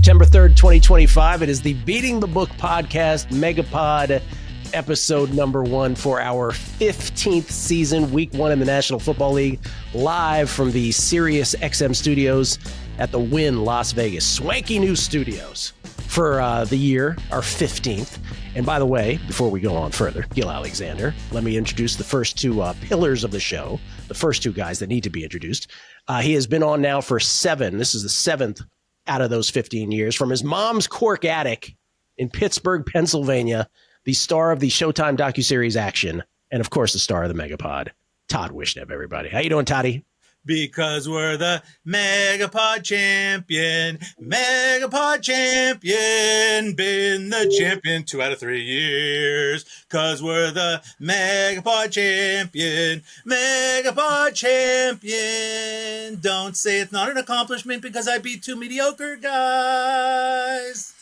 September 3rd, 2025. It is the Beating the Book podcast, MegaPod, episode number 1 for our 15th season, week 1 in the National Football League, live from the Sirius XM studios at the Wynn Las Vegas. Swanky new studios for the year, our 15th. And by the way, before we go on further, Gill Alexander, let me introduce the first two pillars of the show, the first two guys that need to be introduced. He has been on now for 7. This is the 7th out of those 15 years. From his mom's cork attic in Pittsburgh, Pennsylvania, the star of the Showtime docuseries Action, and of course the star of the MegaPod, Todd Wishnev, everybody. How you doing, Toddy? Because we're the MegaPod champion, been the champion 2 out of 3 years. Because we're the MegaPod champion. Don't say it's not an accomplishment because I beat 2 mediocre guys.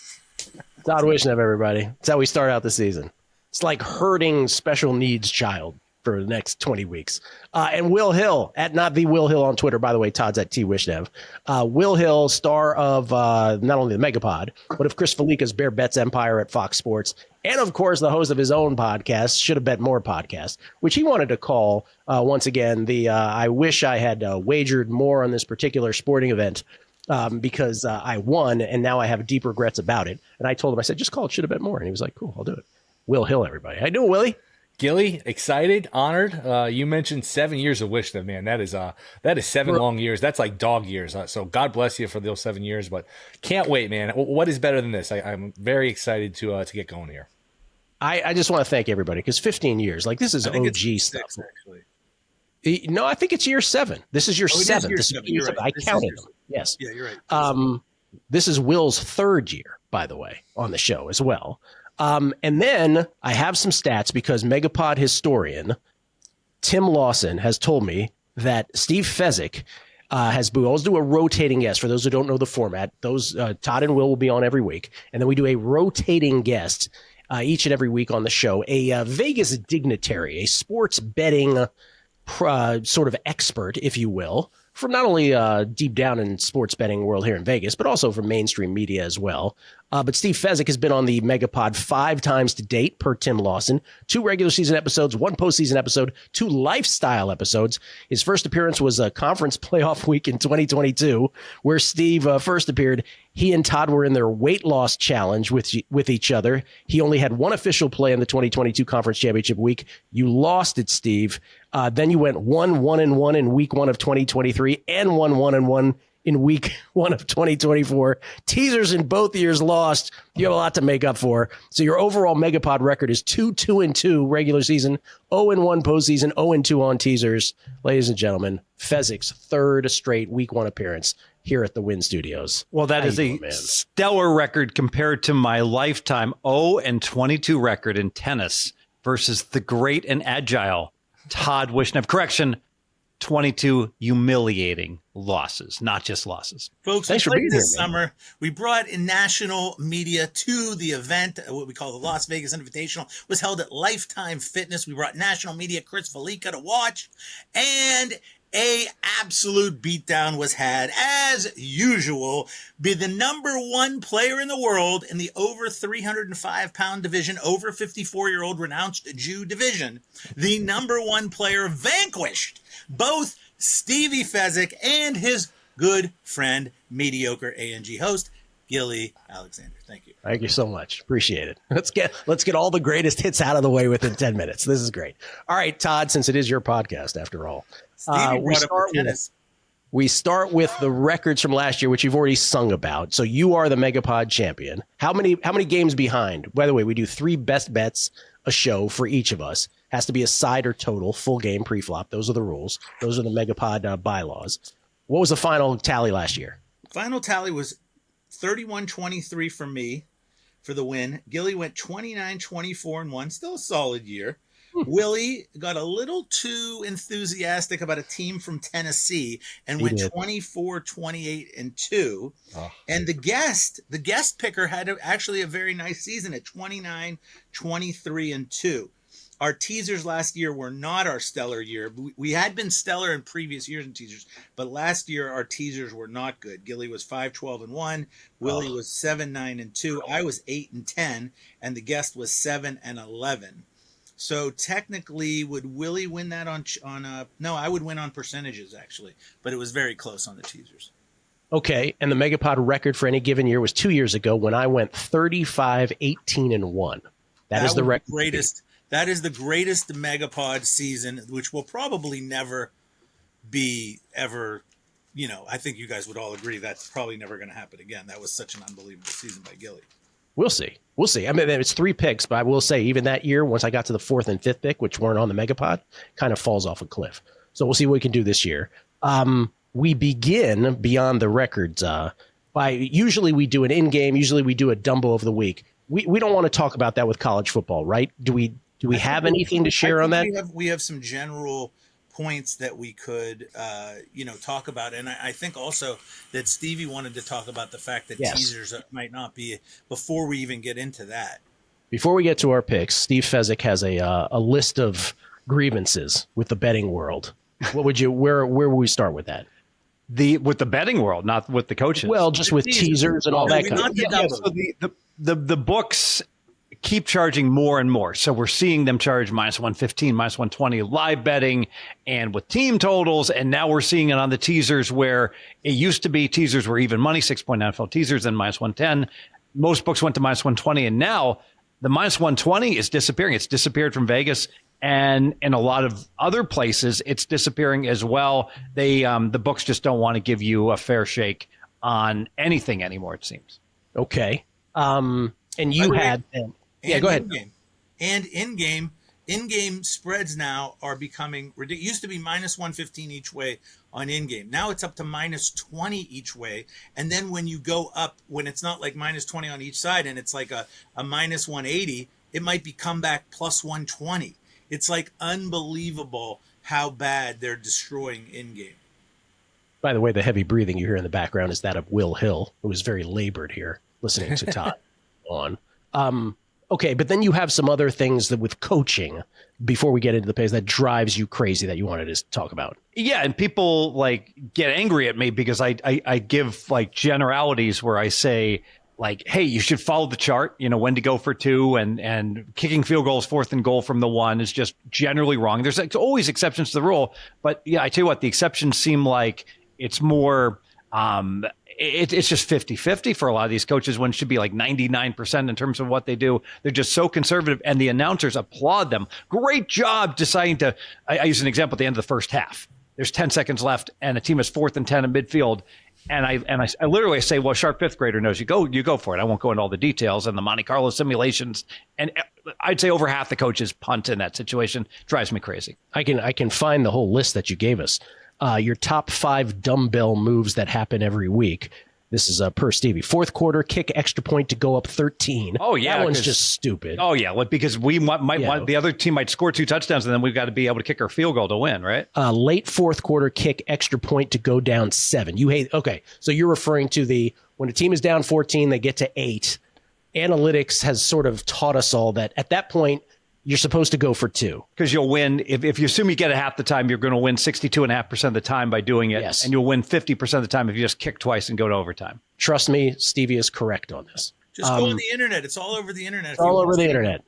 Todd Wishnev, everybody. That's how we start out the season. It's like herding special needs child for the next 20 weeks. And Will Hill, at not the Will Hill on Twitter, by the way, Todd's at T Wishnev. Will Hill, star of not only the MegaPod, but of Chris Felica's Bear Bets Empire at Fox Sports, and of course the host of his own podcast, Shoulda Bet More podcast, which he wanted to call, once again, the I wish I had wagered more on this particular sporting event because I won, and now I have deep regrets about it. And I told him, I said, just call it Shoulda Bet More. And he was like, cool, I'll do it. Will Hill, everybody. How you doing, Willie? Gilly, excited, honored. You mentioned 7 years of Wishnev, man. That is 7 long years. That's like dog years. So God bless you for those 7 years. But can't wait, man. What is better than this? I'm very excited to get going here. I just want to thank everybody because 15 years, like this is OG stuff. Actually. No, I think it's year 7. This is your 7th. This is year 7. Right. I counted them. Yes. Yeah, you're right. This is Will's 3rd year, by the way, on the show as well. And then I have some stats because MegaPod historian Tim Lawson has told me that Steve Fezzik we always do a rotating guest. For those who don't know the format, Todd and Will be on every week, and then we do a rotating guest each and every week on the show, a Vegas dignitary, a sports betting sort of expert, if you will, from not only deep down in sports betting world here in Vegas, but also from mainstream media as well. But Steve Fezzik has been on the MegaPod 5 times to date, per Tim Lawson. 2 regular season episodes, 1 postseason episode, 2 lifestyle episodes. His first appearance was a conference playoff week in 2022, where Steve first appeared. He and Todd were in their weight loss challenge with each other. He only had 1 official play in the 2022 conference championship week. You lost it, Steve. Then you went 1-1-1 in week 1 of 2023 and 1-1-1 in week 1 of 2024. Teasers in both years lost. You have a lot to make up for. So your overall MegaPod record is 2-2-2 regular season, 0-1 postseason, 0-2 on teasers. Ladies and gentlemen, Fezzik's 3rd straight week 1 appearance here at the Wynn Studios. Well, that is a stellar record compared to my lifetime 0-22 record in tennis versus the great and agile Todd Wishnev. Correction, 22 humiliating losses, not just losses. Folks, thanks for being here, summer. We brought in national media to the event. What we call the Las Vegas Invitational was held at Lifetime Fitness. We brought national media, Chris Felica, to watch, and a absolute beatdown was had, as usual, by the number 1 player in the world in the over 305-pound division, over 54-year-old renounced Jew division. The number 1 player vanquished both Stevie Fezzik and his good friend, mediocre A&G host, Gill Alexander. Thank you. Thank you so much. Appreciate it. Let's get all the greatest hits out of the way within 10 minutes. This is great. All right, Todd, since it is your podcast after all, we start with the records from last year, which you've already sung about. So you are the MegaPod champion. How many games behind? By the way, we do 3 best bets a show for each of us. Has to be a side or total, full game, pre-flop. Those are the rules. Those are the MegaPod bylaws. What was the final tally last year? Final tally was 31-23 for me for the win. Gilly went 29-24-1. Still a solid year. Willie got a little too enthusiastic about a team from Tennessee and went 24-28-2. Oh. And the guest picker had actually a very nice season at 29-23-2. our teasers last year were not our stellar year. We had been stellar in previous years in teasers, but last year our teasers were not good. Gilly was 5-12-1, Willie was 7-9-2, I was 8-10, and the guest was 7-11. So technically, would Willie win that on no, I would win on percentages actually, but it was very close on the teasers. Okay, and the MegaPod record for any given year was 2 years ago when I went 35-18-1. That is the record. That is the greatest MegaPod season, which will probably never be ever. I think you guys would all agree that's probably never going to happen again. That was such an unbelievable season by Gilly. We'll see. I mean, it's 3 picks, but I will say even that year, once I got to the 4th and 5th pick, which weren't on the MegaPod, kind of falls off a cliff. So we'll see what we can do this year. We begin Beyond the Records by usually we do an in-game, usually we do a Dumbo of the week. We don't want to talk about that with college football, right? Do we have anything to share on that? We have some general points that we could, talk about. And I think also that Stevie wanted to talk about the fact that teasers might not be before we even get into that. Before we get to our picks, Steve Fezzik has a list of grievances with the betting world. What would you, where would we start with that? With the betting world, not with the coaches. Well, just with teasers and all that kind of stuff. So the books keep charging more and more. So we're seeing them charge -115, -120 live betting and with team totals. And now we're seeing it on the teasers where it used to be teasers were even money, 6-point NFL teasers, then -110. Most books went to -120. And now the -120 is disappearing. It's disappeared from Vegas. And in a lot of other places, it's disappearing as well. The books just don't want to give you a fair shake on anything anymore, it seems. Okay. And you had... Yeah, go ahead. In-game spreads now are becoming ridiculous. It used to be -115 each way on in-game. Now it's up to -20 each way. And then when you go up, when it's not like -20 on each side and it's like a -180, it might be comeback +120. It's like unbelievable how bad they're destroying in-game. By the way, the heavy breathing you hear in the background is that of Will Hill, who is very labored here, listening to Todd on. Okay, but then you have some other things that with coaching, before we get into the pays, that drives you crazy that you wanted to talk about. Yeah, and people get angry at me because I give generalities where I say, hey, you should follow the chart, when to go for 2 and kicking field goals 4th and goal from the 1 is just generally wrong. There's always exceptions to the rule. But yeah, I tell you what, the exceptions seem like it's more, it's just 50-50 for a lot of these coaches when it should be 99% in terms of what they do. They're just so conservative and the announcers applaud them. Great job deciding to, I use an example at the end of the first half. There's 10 seconds left and the team is 4th and 10 in midfield. And I literally say, well, sharp 5th grader knows you go for it. I won't go into all the details and the Monte Carlo simulations. And I'd say over half the coaches punt in that situation. Drives me crazy. I can find the whole list that you gave us. Your top 5 dumbbell moves that happen every week. This is per Stevie. 4th quarter, kick extra point to go up 13. Oh, yeah. That one's just stupid. Oh, yeah. Because we might the other team might score 2 touchdowns, and then we've got to be able to kick our field goal to win, right? Late 4th quarter, kick extra point to go down 7. You hate. Okay, so you're referring to when a team is down 14, they get to 8. Analytics has sort of taught us all that at that point, you're supposed to go for 2. Because you'll win. If you assume you get it half the time, you're going to win 62.5% of the time by doing it. Yes. And you'll win 50% of the time if you just kick twice and go to overtime. Trust me, Stevie is correct on this. Just go on the internet. It's all over the internet. It's all over the internet.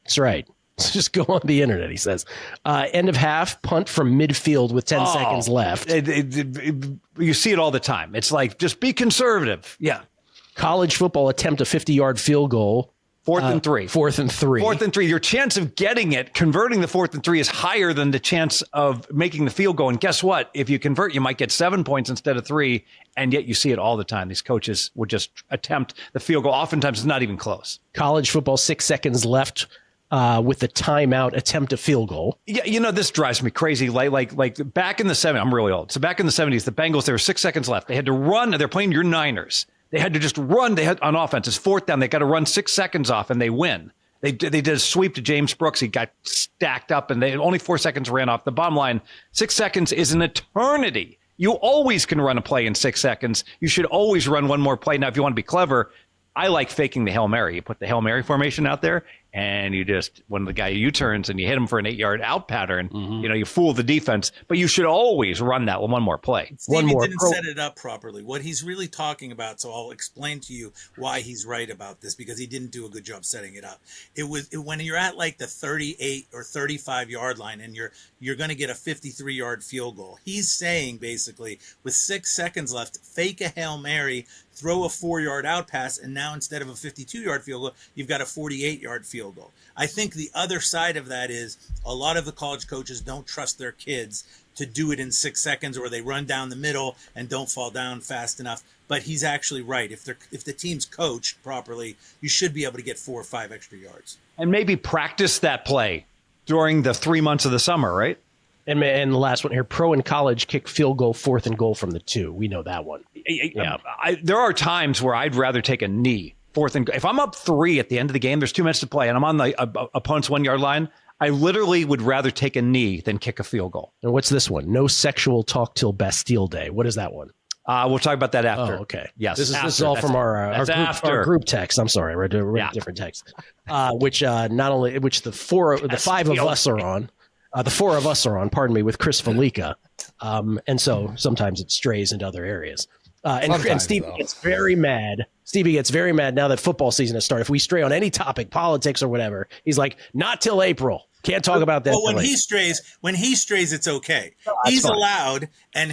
That's right. Just go on the internet, he says. End of half, punt from midfield with 10 seconds left. You see it all the time. It's just be conservative. Yeah. College football attempt a 50-yard field goal. 4th and 3. 4th and 3. 4th and 3. Your chance of getting it, converting the 4th and 3 is higher than the chance of making the field goal. And guess what? If you convert, you might get 7 points instead of 3. And yet you see it all the time. These coaches would just attempt the field goal. Oftentimes it's not even close. College football, 6 seconds left with the timeout, attempt a field goal. Yeah, this drives me crazy. Like back in the 70s, I'm really old. So back in the 70s, the Bengals, there were 6 seconds left. They had to run. They're playing your Niners. They had to just run. They had on offense. It's 4th down. They got to run 6 seconds off, and they win. They did a sweep to James Brooks. He got stacked up, and they only 4 seconds ran off. The bottom line: 6 seconds is an eternity. You always can run a play in 6 seconds. You should always run one more play. Now, if you want to be clever, I like faking the Hail Mary. You put the Hail Mary formation out there, and you just, when the guy U-turns and you hit him for an 8-yard out pattern, you fool the defense, but you should always run that one more play. Stevie didn't set it up properly. What he's really talking about, so I'll explain to you why he's right about this, because he didn't do a good job setting it up. When you're at like the 38 or 35 yard line and you're going to get a 53-yard field goal. He's saying basically with 6 seconds left, fake a Hail Mary, throw a 4-yard out pass, and now instead of a 52-yard field goal, you've got a 48-yard field goal. I think the other side of that is a lot of the college coaches don't trust their kids to do it in 6 seconds, or they run down the middle and don't fall down fast enough. But he's actually right. If the team's coached properly, you should be able to get 4 or 5 extra yards. And maybe practice that play during the 3 months of the summer, right? And the last one here, pro and college kick field goal, 4th and goal from the 2. We know that one. Yeah. There are times where I'd rather take a knee, 4th and goal. If I'm up 3 at the end of the game, there's 2 minutes to play, and I'm on the opponent's 1-yard line, I literally would rather take a knee than kick a field goal. And what's this one? No sexual talk till Bastille Day. What is that one? We'll talk about that after. Oh, okay. Yes. This is all from our group text. I'm sorry, we're a different text. Which the 5 of us are on. The 4 of us are on, pardon me, with Chris Felica. And so sometimes it strays into other areas. And Stevie gets very mad. Stevie gets very mad now that football season has started. If we stray on any topic, politics or whatever, he's like, not till April. Can't talk about that. Well, when he strays, it's okay. He's fine. Allowed, and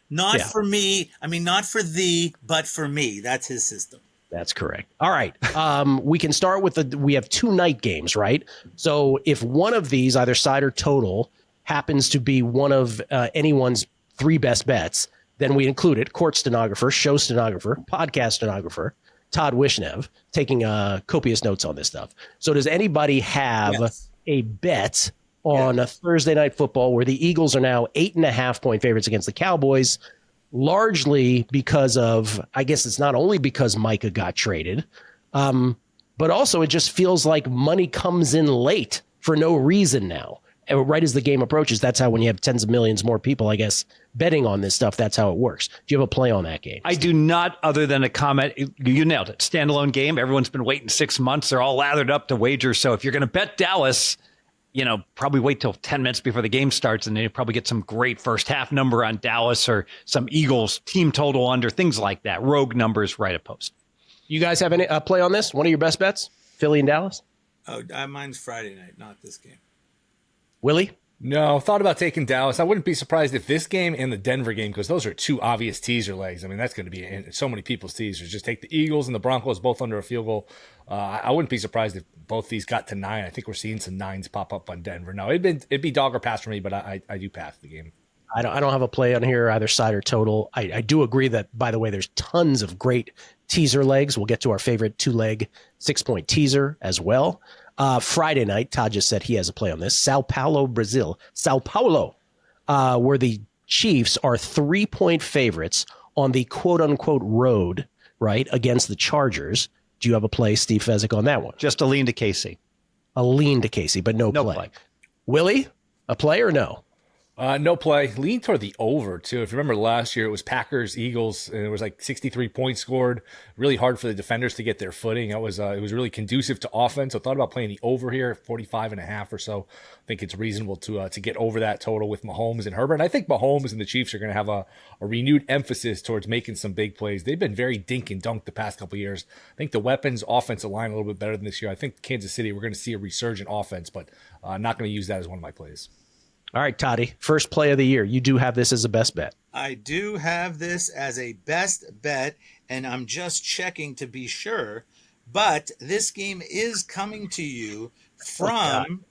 not for me. I mean, not for thee, but for me. That's his system. That's correct. All right. We can start with we have 2 night games, right? So if one of these, either side or total, happens to be one of anyone's 3 best bets, then we include it. Court stenographer, show stenographer, podcast stenographer, Todd Wishnev, taking copious notes on this stuff. So does anybody have a bet on a Thursday Night Football where the Eagles are now 8.5-point favorites against the Cowboys? Largely because of, I guess it's not only because Micah got traded, but also it just feels like money comes in late for no reason now. And right as the game approaches, that's how when you have tens of millions more people, I guess, betting on this stuff, that's how it works. Do you have a play on that game? I do not, other than a comment. You nailed it. Standalone game. Everyone's been waiting 6 months. They're all lathered up to wager. So if you're going to bet Dallas, probably wait till 10 minutes before the game starts, and then you probably get some great first half number on Dallas or some Eagles team total under, things like that. Rogue numbers right at post. You guys have any play on this? One of your best bets? Philly and Dallas? Oh, mine's Friday night, not this game. Willie? No, thought about taking Dallas. I wouldn't be surprised if this game and the Denver game, because those are 2 obvious teaser legs. I mean, that's going to be in so many people's teasers. Just take the Eagles and the Broncos both under a field goal. I wouldn't be surprised if both these got to 9. I think we're seeing some 9s pop up on Denver. No, it'd be dog or pass for me, but I do pass the game. I don't have a play on here, either side or total. I do agree that, by the way, there's tons of great teaser legs. We'll get to our favorite 2-leg 6-point teaser as well. Friday night, Todd just said he has a play on this. Sao Paulo, Brazil. Sao Paulo, where the Chiefs are 3-point favorites on the quote-unquote road, right, against the Chargers. Do you have a play, Steve Fezzik, on that one? Just a lean to Casey. A lean to Casey, but no play. Willie, a play or no? No play. Lean toward the over, too. If you remember last year, it was Packers, Eagles, and it was like 63 points scored. Really hard for the defenders to get their footing. It was really conducive to offense. So thought about playing the over here, 45.5 or so. I think it's reasonable to get over that total with Mahomes and Herbert. And I think Mahomes and the Chiefs are going to have a renewed emphasis towards making some big plays. They've been very dink and dunk the past couple of years. I think the weapons, offensive line a little bit better than this year. I think Kansas City, we're going to see a resurgent offense, but I'm not going to use that as one of my plays. All right, Toddy, first play of the year. You do have this as a best bet. I do have this as a best bet, and I'm just checking to be sure. But this game is coming to you from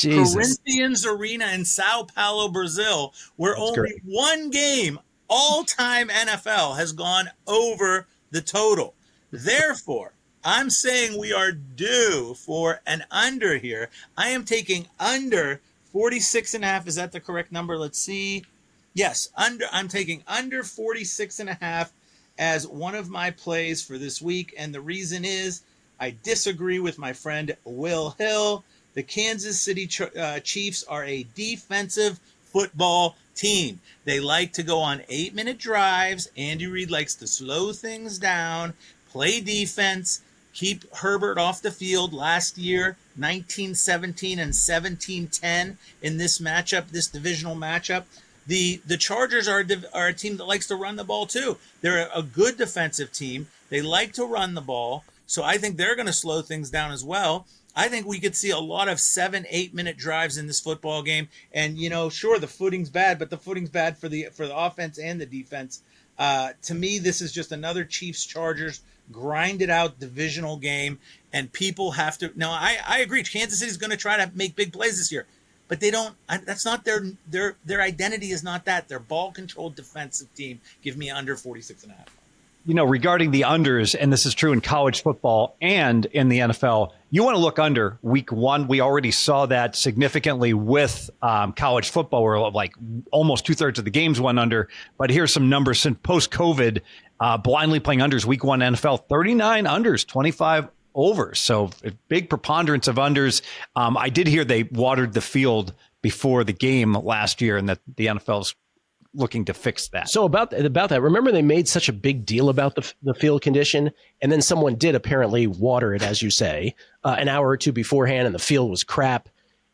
Corinthians Arena in Sao Paulo, Brazil, where only one game all-time NFL has gone over the total. Therefore, I'm saying we are due for an under here. I am taking under 46.5. Is that the correct number? Let's see. Yes, I'm taking under 46.5 as one of my plays for this week. And the reason is I disagree with my friend Will Hill. The Kansas City Chiefs are a defensive football team. They like to go on 8-minute drives. Andy Reid likes to slow things down, play defense, Keep Herbert off the field. Last year, 19-17 and 17-10 in this matchup, this divisional matchup. The Chargers are a team that likes to run the ball too. They're a good defensive team. They like to run the ball. So I think they're going to slow things down as well. I think we could see a lot of 7-8 minute drives in this football game. And, sure, the footing's bad, but the footing's bad for the offense and the defense. To me, this is just another Chiefs-Chargers grinded out divisional game, and people have to. Now, I agree. Kansas City's going to try to make big plays this year, but they don't. That's not their identity. Is not that. They're ball-controlled defensive team. Give me under 46.5. Regarding the unders, and this is true in college football and in the NFL, you want to look under week 1. We already saw that significantly with college football, where like almost 2/3 of the games went under. But here's some numbers since post-COVID, blindly playing unders. Week 1 NFL, 39 unders, 25 overs. So a big preponderance of unders. I did hear they watered the field before the game last year, and that the NFL's looking to fix that. So about that, remember they made such a big deal about the field condition, and then someone did apparently water it, as you say, an hour or two beforehand, and the field was crap.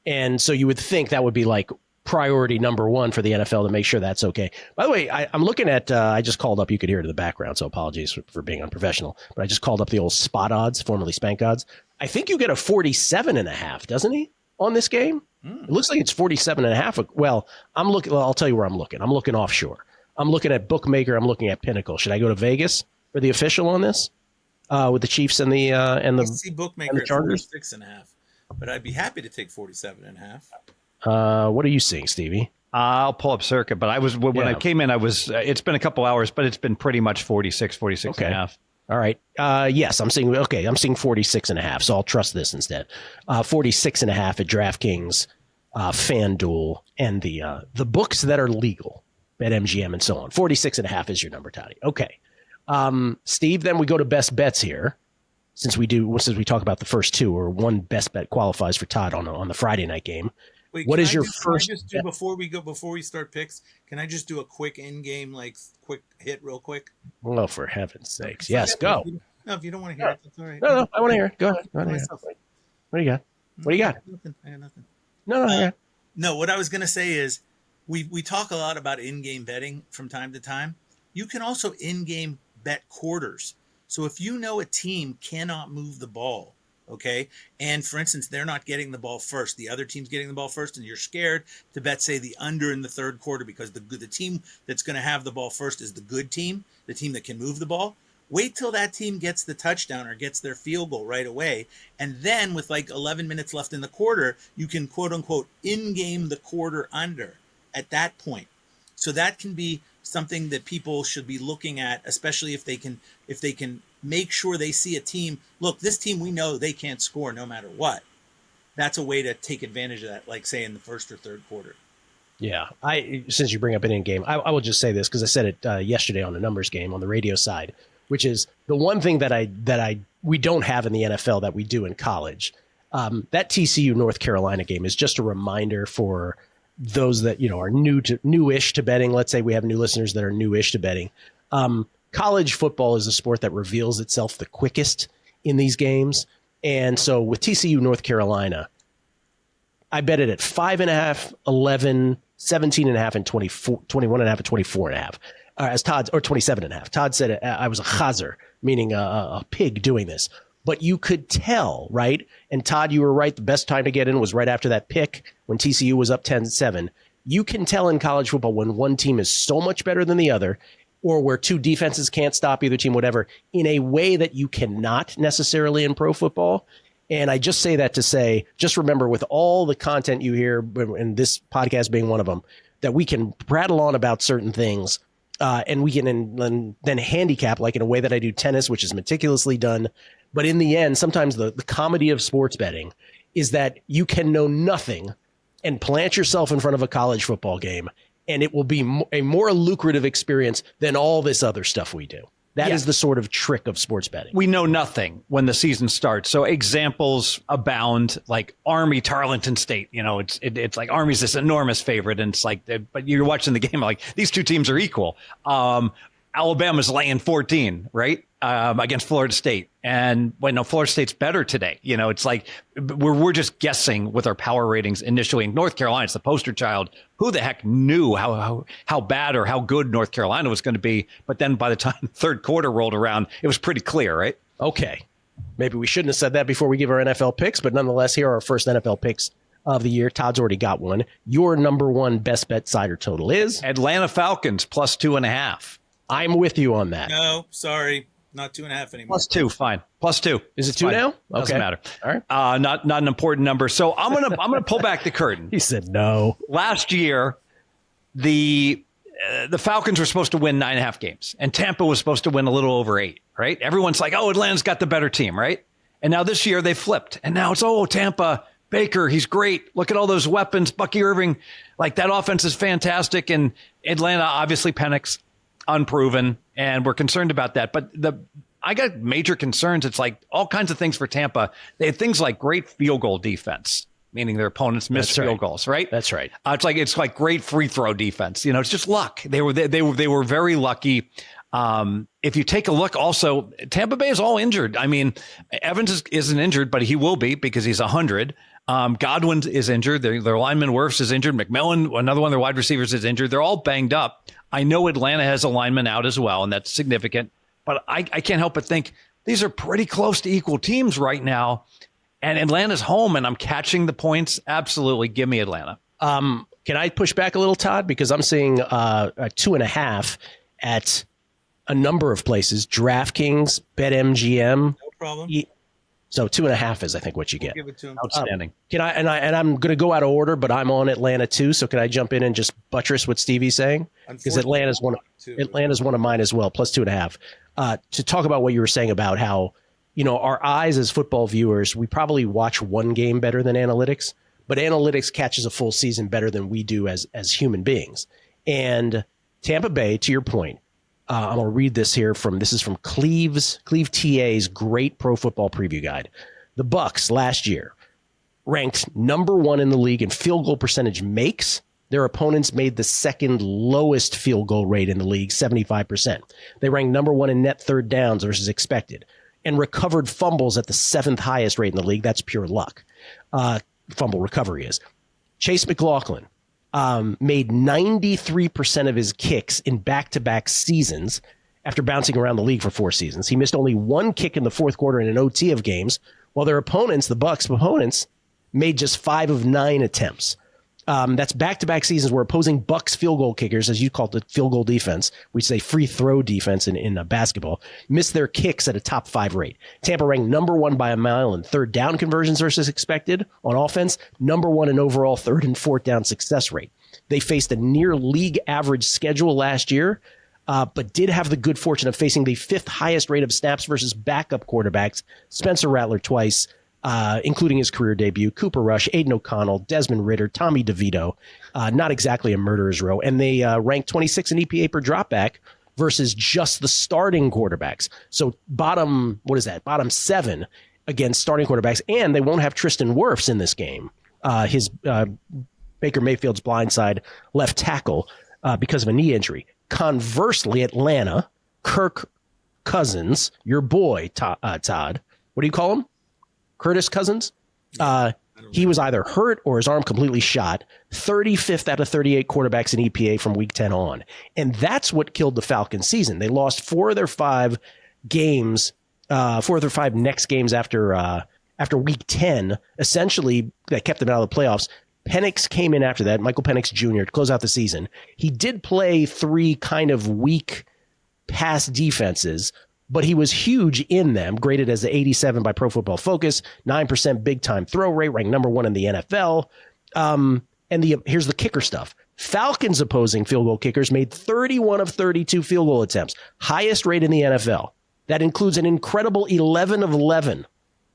And so you would think that would be like priority number 1 for the NFL to make sure that's okay. By the way, I'm looking at, I just called up, you could hear it in the background, so apologies for being unprofessional, but I just called up the old spot odds, formerly Spank odds. I think you get a 47.5, doesn't he, on this game? It looks like it's 47.5. Well, I'll tell you where I'm looking. I'm looking offshore. I'm looking at Bookmaker. I'm looking at Pinnacle. Should I go to Vegas for the official on this with the Chiefs and the see Bookmaker at Chargers? 46.5, but I'd be happy to take 47.5. What are you seeing, Stevie? I'll pull up Circuit, but when I came in, it's been a couple hours, but it's been pretty much 46 okay. and a half. All right. Yes, I'm seeing 46.5. So I'll trust this instead. 46.5 at DraftKings, FanDuel, and the books that are legal, BetMGM and so on. 46.5 is your number, Toddy. Okay. Steve, then we go to best bets here. Since we talk about the first two, or one best bet qualifies for Todd on the Friday night game. Wait, what is your first? first? Before we start picks, can I just do a quick in-game, quick hit, real quick? Oh, for heaven's sakes! Yes, go. No, if you don't want to hear it, that's all right. No, I want to hear it. Go ahead. What do you got? What do you got? I got nothing. No. No, what I was going to say is, we talk a lot about in-game betting from time to time. You can also in-game bet quarters. So if you know a team cannot move the ball, okay, and for instance, they're not getting the ball first, the other team's getting the ball first, and you're scared to bet, say, the under in the third quarter because the team that's going to have the ball first is the good team, the team that can move the ball. Wait till that team gets the touchdown or gets their field goal right away, and then with 11 minutes left in the quarter, you can quote-unquote in-game the quarter under at that point. So that can be something that people should be looking at, especially if they can make sure they see a team. Look, this team, we know they can't score no matter what. That's a way to take advantage of that, like say in the first or third quarter. Yeah, since you bring up an in-game, I will just say this because I said it yesterday on the numbers game on the radio side, which is the one thing that we don't have in the NFL that we do in college. That TCU North Carolina game is just a reminder for those that are newish to betting. Let's say we have new listeners that are newish to betting. College football is a sport that reveals itself the quickest in these games. And so with TCU North Carolina, I bet it at 5.5, 11, 17.5, and 24, 21.5, and 24.5. As Todd, or 27.5. Todd said I was a chazer, meaning a pig doing this. But you could tell, right? And Todd, you were right. The best time to get in was right after that pick when TCU was up 10-7. You can tell in college football when one team is so much better than the other, or where two defenses can't stop either team, whatever, in a way that you cannot necessarily in pro football. And I just say that to say, just remember with all the content you hear, and this podcast being one of them, that we can prattle on about certain things, and we can then handicap like in a way that I do tennis, which is meticulously done. But in the end, sometimes the comedy of sports betting is that you can know nothing and plant yourself in front of a college football game, and it will be a more lucrative experience than all this other stuff we do. That is the sort of trick of sports betting. We know nothing when the season starts. So examples abound, like Army, Tarleton State. It's like Army's this enormous favorite, and it's like, but you're watching the game like these two teams are equal. Alabama's laying 14, right? Against Florida State. And Florida State's better today. It's like we're just guessing with our power ratings initially. In North Carolina, it's the poster child. Who the heck knew how bad or how good North Carolina was going to be? But then by the time the third quarter rolled around, it was pretty clear, right? Okay. Maybe we shouldn't have said that before we give our NFL picks, but nonetheless, here are our first NFL picks of the year. Todd's already got one. Your number one best bet cider total is? Atlanta Falcons plus 2.5. I'm with you on that. No, sorry. Not 2.5 anymore. Plus 2, fine. Plus 2. Is it 2 now? Okay. Doesn't matter. All right. Not an important number. So I'm gonna pull back the curtain. He said no. Last year, the Falcons were supposed to win 9.5 games, and Tampa was supposed to win a little over 8. Right? Everyone's like, oh, Atlanta's got the better team, right? And now this year they flipped, and now it's Tampa. Baker, he's great. Look at all those weapons. Bucky Irving, like that offense is fantastic. And Atlanta, obviously, Penix, unproven, and we're concerned about that. But I got major concerns. It's like all kinds of things for Tampa. They had things like great field goal defense, meaning their opponents missed field goals, right? That's right. It's like great free throw defense. It's just luck. They were very lucky. If you take a look, also Tampa Bay is all injured. I mean, Evans isn't injured, but he will be because he's 100. Godwin is injured. Their lineman Wirfs is injured. McMillan, another one of their wide receivers, is injured. They're all banged up. I know Atlanta has a lineman out as well, and that's significant. But I can't help but think these are pretty close to equal teams right now. And Atlanta's home, and I'm catching the points. Absolutely. Give me Atlanta. Can I push back a little, Todd? Because I'm seeing a 2.5 at a number of places. DraftKings, BetMGM. No problem. So 2.5 is, I think, what you get. Give it to him. Outstanding. Can I? And I'm going to go out of order, but I'm on Atlanta too. So can I jump in and just buttress what Stevie's saying? Because Atlanta's one of mine as well, plus 2.5. To talk about what you were saying about how, our eyes as football viewers, we probably watch one game better than analytics, but analytics catches a full season better than we do as human beings. And Tampa Bay, to your point, I'm going to read this here this is from Cleve TA's great pro football preview guide. The Bucs last year ranked number 1 in the league in field goal percentage makes. Their opponents made the second lowest field goal rate in the league, 75%. They ranked number 1 in net third downs versus expected and recovered fumbles at the 7th highest rate in the league. That's pure luck. Fumble recovery is. Chase McLaughlin made 93% of his kicks in back-to-back seasons after bouncing around the league for 4 seasons. He missed only 1 kick in the fourth quarter in an OT of games, while their opponents, the Bucs opponents, made just 5 of 9 attempts. That's back-to-back seasons where opposing Bucs field goal kickers, as you call it, field goal defense, we say free throw defense in basketball, missed their kicks at a top 5 rate. Tampa ranked number 1 by a mile in third down conversions versus expected on offense, number 1 in overall third and fourth down success rate. They faced a near league average schedule last year, but did have the good fortune of facing the 5th highest rate of snaps versus backup quarterbacks, Spencer Rattler twice, including his career debut, Cooper Rush, Aiden O'Connell, Desmond Ridder, Tommy DeVito, not exactly a murderer's row. And they ranked 26 in EPA per dropback versus just the starting quarterbacks. So bottom 7 against starting quarterbacks. And they won't have Tristan Wirfs in this game. His Baker Mayfield's blindside left tackle because of a knee injury. Conversely, Atlanta, Kirk Cousins, your boy, Todd, what do you call him? Curtis Cousins, he was either hurt or his arm completely shot. 35th out of 38 quarterbacks in EPA from week 10 on. And that's what killed the Falcons season. They lost 4 of their 5 games, 4 of their 5 next games after week 10. Essentially, that kept them out of the playoffs. Penix came in after that, Michael Penix Jr., to close out the season. He did play 3 kind of weak pass defenses, but he was huge in them, graded as the 87 by Pro Football Focus, 9% big-time throw rate, ranked number 1 in the NFL. Here's the kicker stuff. Falcons opposing field goal kickers made 31 of 32 field goal attempts, highest rate in the NFL. That includes an incredible 11 of 11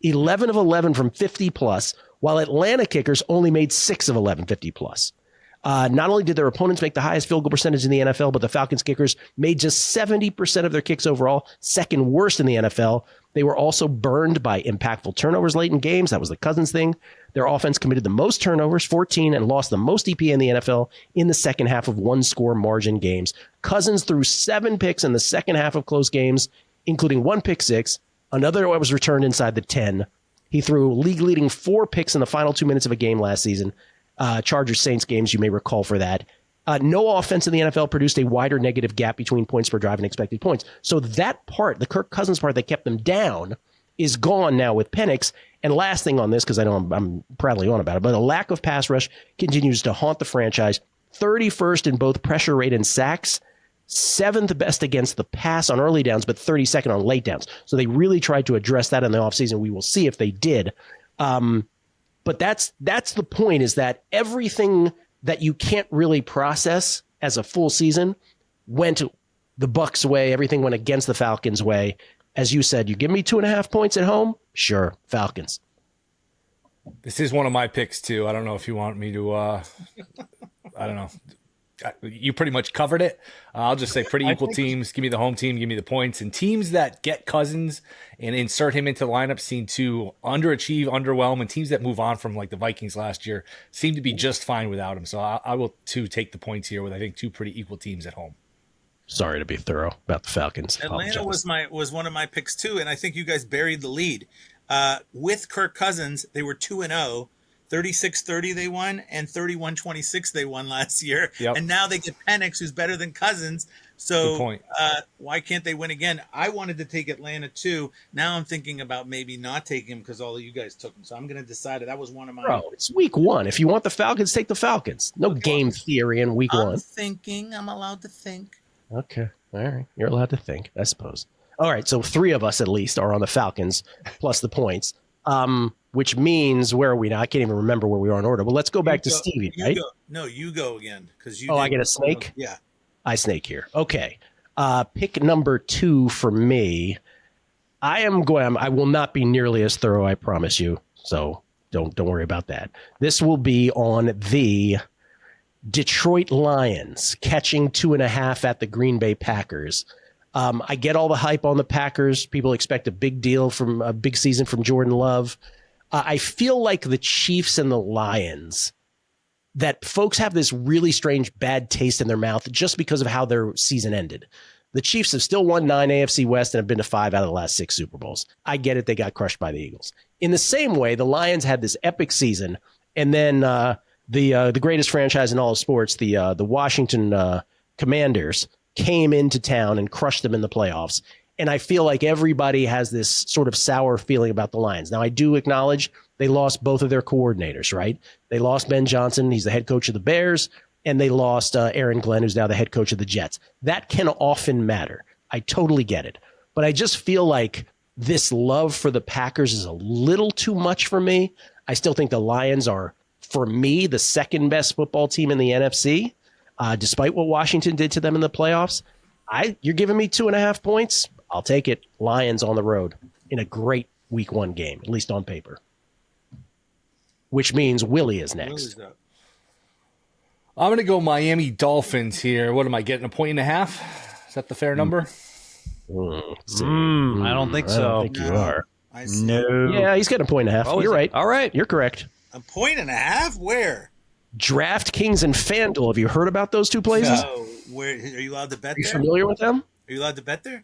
from 50-plus, while Atlanta kickers only made 6 of 11 50-plus. Not only did their opponents make the highest field goal percentage in the NFL, but the Falcons kickers made just 70% of their kicks overall, second worst in the NFL. They were also burned by impactful turnovers late in games. That was the Cousins thing. Their offense committed the most turnovers, 14, and lost the most EPA in the NFL in the second half of one-score margin games. Cousins threw 7 picks in the second half of close games, including 1 pick six. Another was returned inside the 10. He threw league-leading 4 picks in the final 2 minutes of a game last season. Chargers-Saints games, you may recall for that. No offense in the NFL produced a wider negative gap between points per drive and expected points. So that part, the Kirk Cousins part that kept them down, is gone now with Penix. And last thing on this, because I know I'm proudly on about it, but a lack of pass rush continues to haunt the franchise. 31st in both pressure rate and sacks, 7th best against the pass on early downs, but 32nd on late downs. So they really tried to address that in the offseason. We will see if they did. But that's the point, is that everything that you can't really process as a full season went the Bucs' way. Everything went against the Falcons' way. As you said, you give me 2.5 points at home? Sure, Falcons. This is one of my picks, too. I don't know if you want me to, I don't know. You pretty much covered it. I'll just say pretty equal teams. Give me the home team. Give me the points. And teams that get Cousins and insert him into the lineup seem to underachieve, underwhelm. And teams that move on from like the Vikings last year seem to be just fine without him. So I will, too, take the points here with, I think, 2 pretty equal teams at home. Sorry to be thorough about the Falcons. Atlanta was one of my picks, too. And I think you guys buried the lead. With Kirk Cousins, they were 2-0. 36-30 they won, and 31-26 they won last year. Yep. And now they get Penix, who's better than Cousins. So good point. Why can't they win again? I wanted to take Atlanta too. Now I'm thinking about maybe not taking him because all of you guys took him. So I'm going to decide that was one of my. Bro, it's week 1. If you want the Falcons, take the Falcons. No game theory in week 1. I'm allowed to think. Okay. All right. You're allowed to think, I suppose. All right. So 3 of us at least are on the Falcons plus the points. Which means, where are we now? I can't even remember where we are in order. But let's go back to Stevie, right? You go again. I get a snake? Yeah. I snake here. Okay. Pick number 2 for me. I will not be nearly as thorough, I promise you. So don't worry about that. This will be on the Detroit Lions catching 2.5 at the Green Bay Packers. I get all the hype on the Packers. People expect a big deal from a big season from Jordan Love. I feel like the Chiefs and the Lions, that folks have this really strange bad taste in their mouth just because of how their season ended. The Chiefs have still won 9 AFC West and have been to 5 out of the last 6 Super Bowls. I get it. They got crushed by the Eagles. In the same way, the Lions had this epic season, and then the greatest franchise in all of sports, the Washington Commanders, came into town and crushed them in the playoffs. And I feel like everybody has this sort of sour feeling about the Lions. Now, I do acknowledge they lost both of their coordinators, right? They lost Ben Johnson. He's the head coach of the Bears. And they lost Aaron Glenn, who's now the head coach of the Jets. That can often matter. I totally get it. But I just feel like this love for the Packers is a little too much for me. I still think the Lions are, for me, the second best football team in the NFC, despite what Washington did to them in the playoffs. You're giving me 2.5 points. I'll take it. Lions on the road in a great week 1 game, at least on paper. Which means Willie is next. I'm going to go Miami Dolphins here. What am I getting, 1.5? Is that the fair number? I don't think so. I don't think you are. No. Yeah, he's getting 1.5. Oh, You're right. All right. You're correct. 1.5? Where? DraftKings and FanDuel. Have you heard about those 2 places? No. Where are you allowed to bet Are you there? familiar with them? Are you allowed to bet there?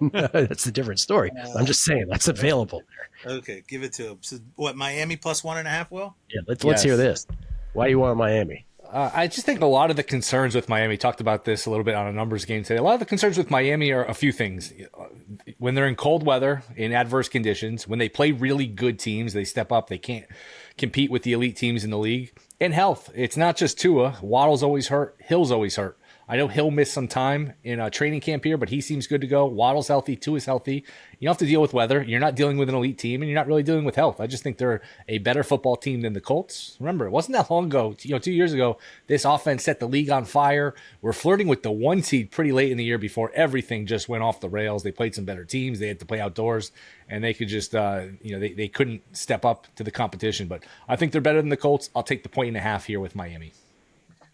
No, that's a different story. I'm just saying that's available there. Okay, give it to him. So what? Miami plus 1.5? Will? Yeah, let's hear this. Why do you want Miami? I just think a lot of the concerns with Miami, talked about this a little bit on a numbers game today. A lot of the concerns with Miami are a few things. When they're in cold weather, in adverse conditions, when they play really good teams, they step up. They can't compete with the elite teams in the league. And health. It's not just Tua. Waddle's always hurt. Hill's always hurt. I know Hill missed some time in a training camp here, but he seems good to go. Waddle's healthy. Tua's healthy. You don't have to deal with weather. You're not dealing with an elite team, and you're not really dealing with health. I just think they're a better football team than the Colts. Remember, it wasn't that long ago, 2 years ago, this offense set the league on fire. We're flirting with the 1 seed pretty late in the year before everything just went off the rails. They played some better teams. They had to play outdoors, and they could just, they couldn't step up to the competition. But I think they're better than the Colts. I'll take the 1.5 here with Miami.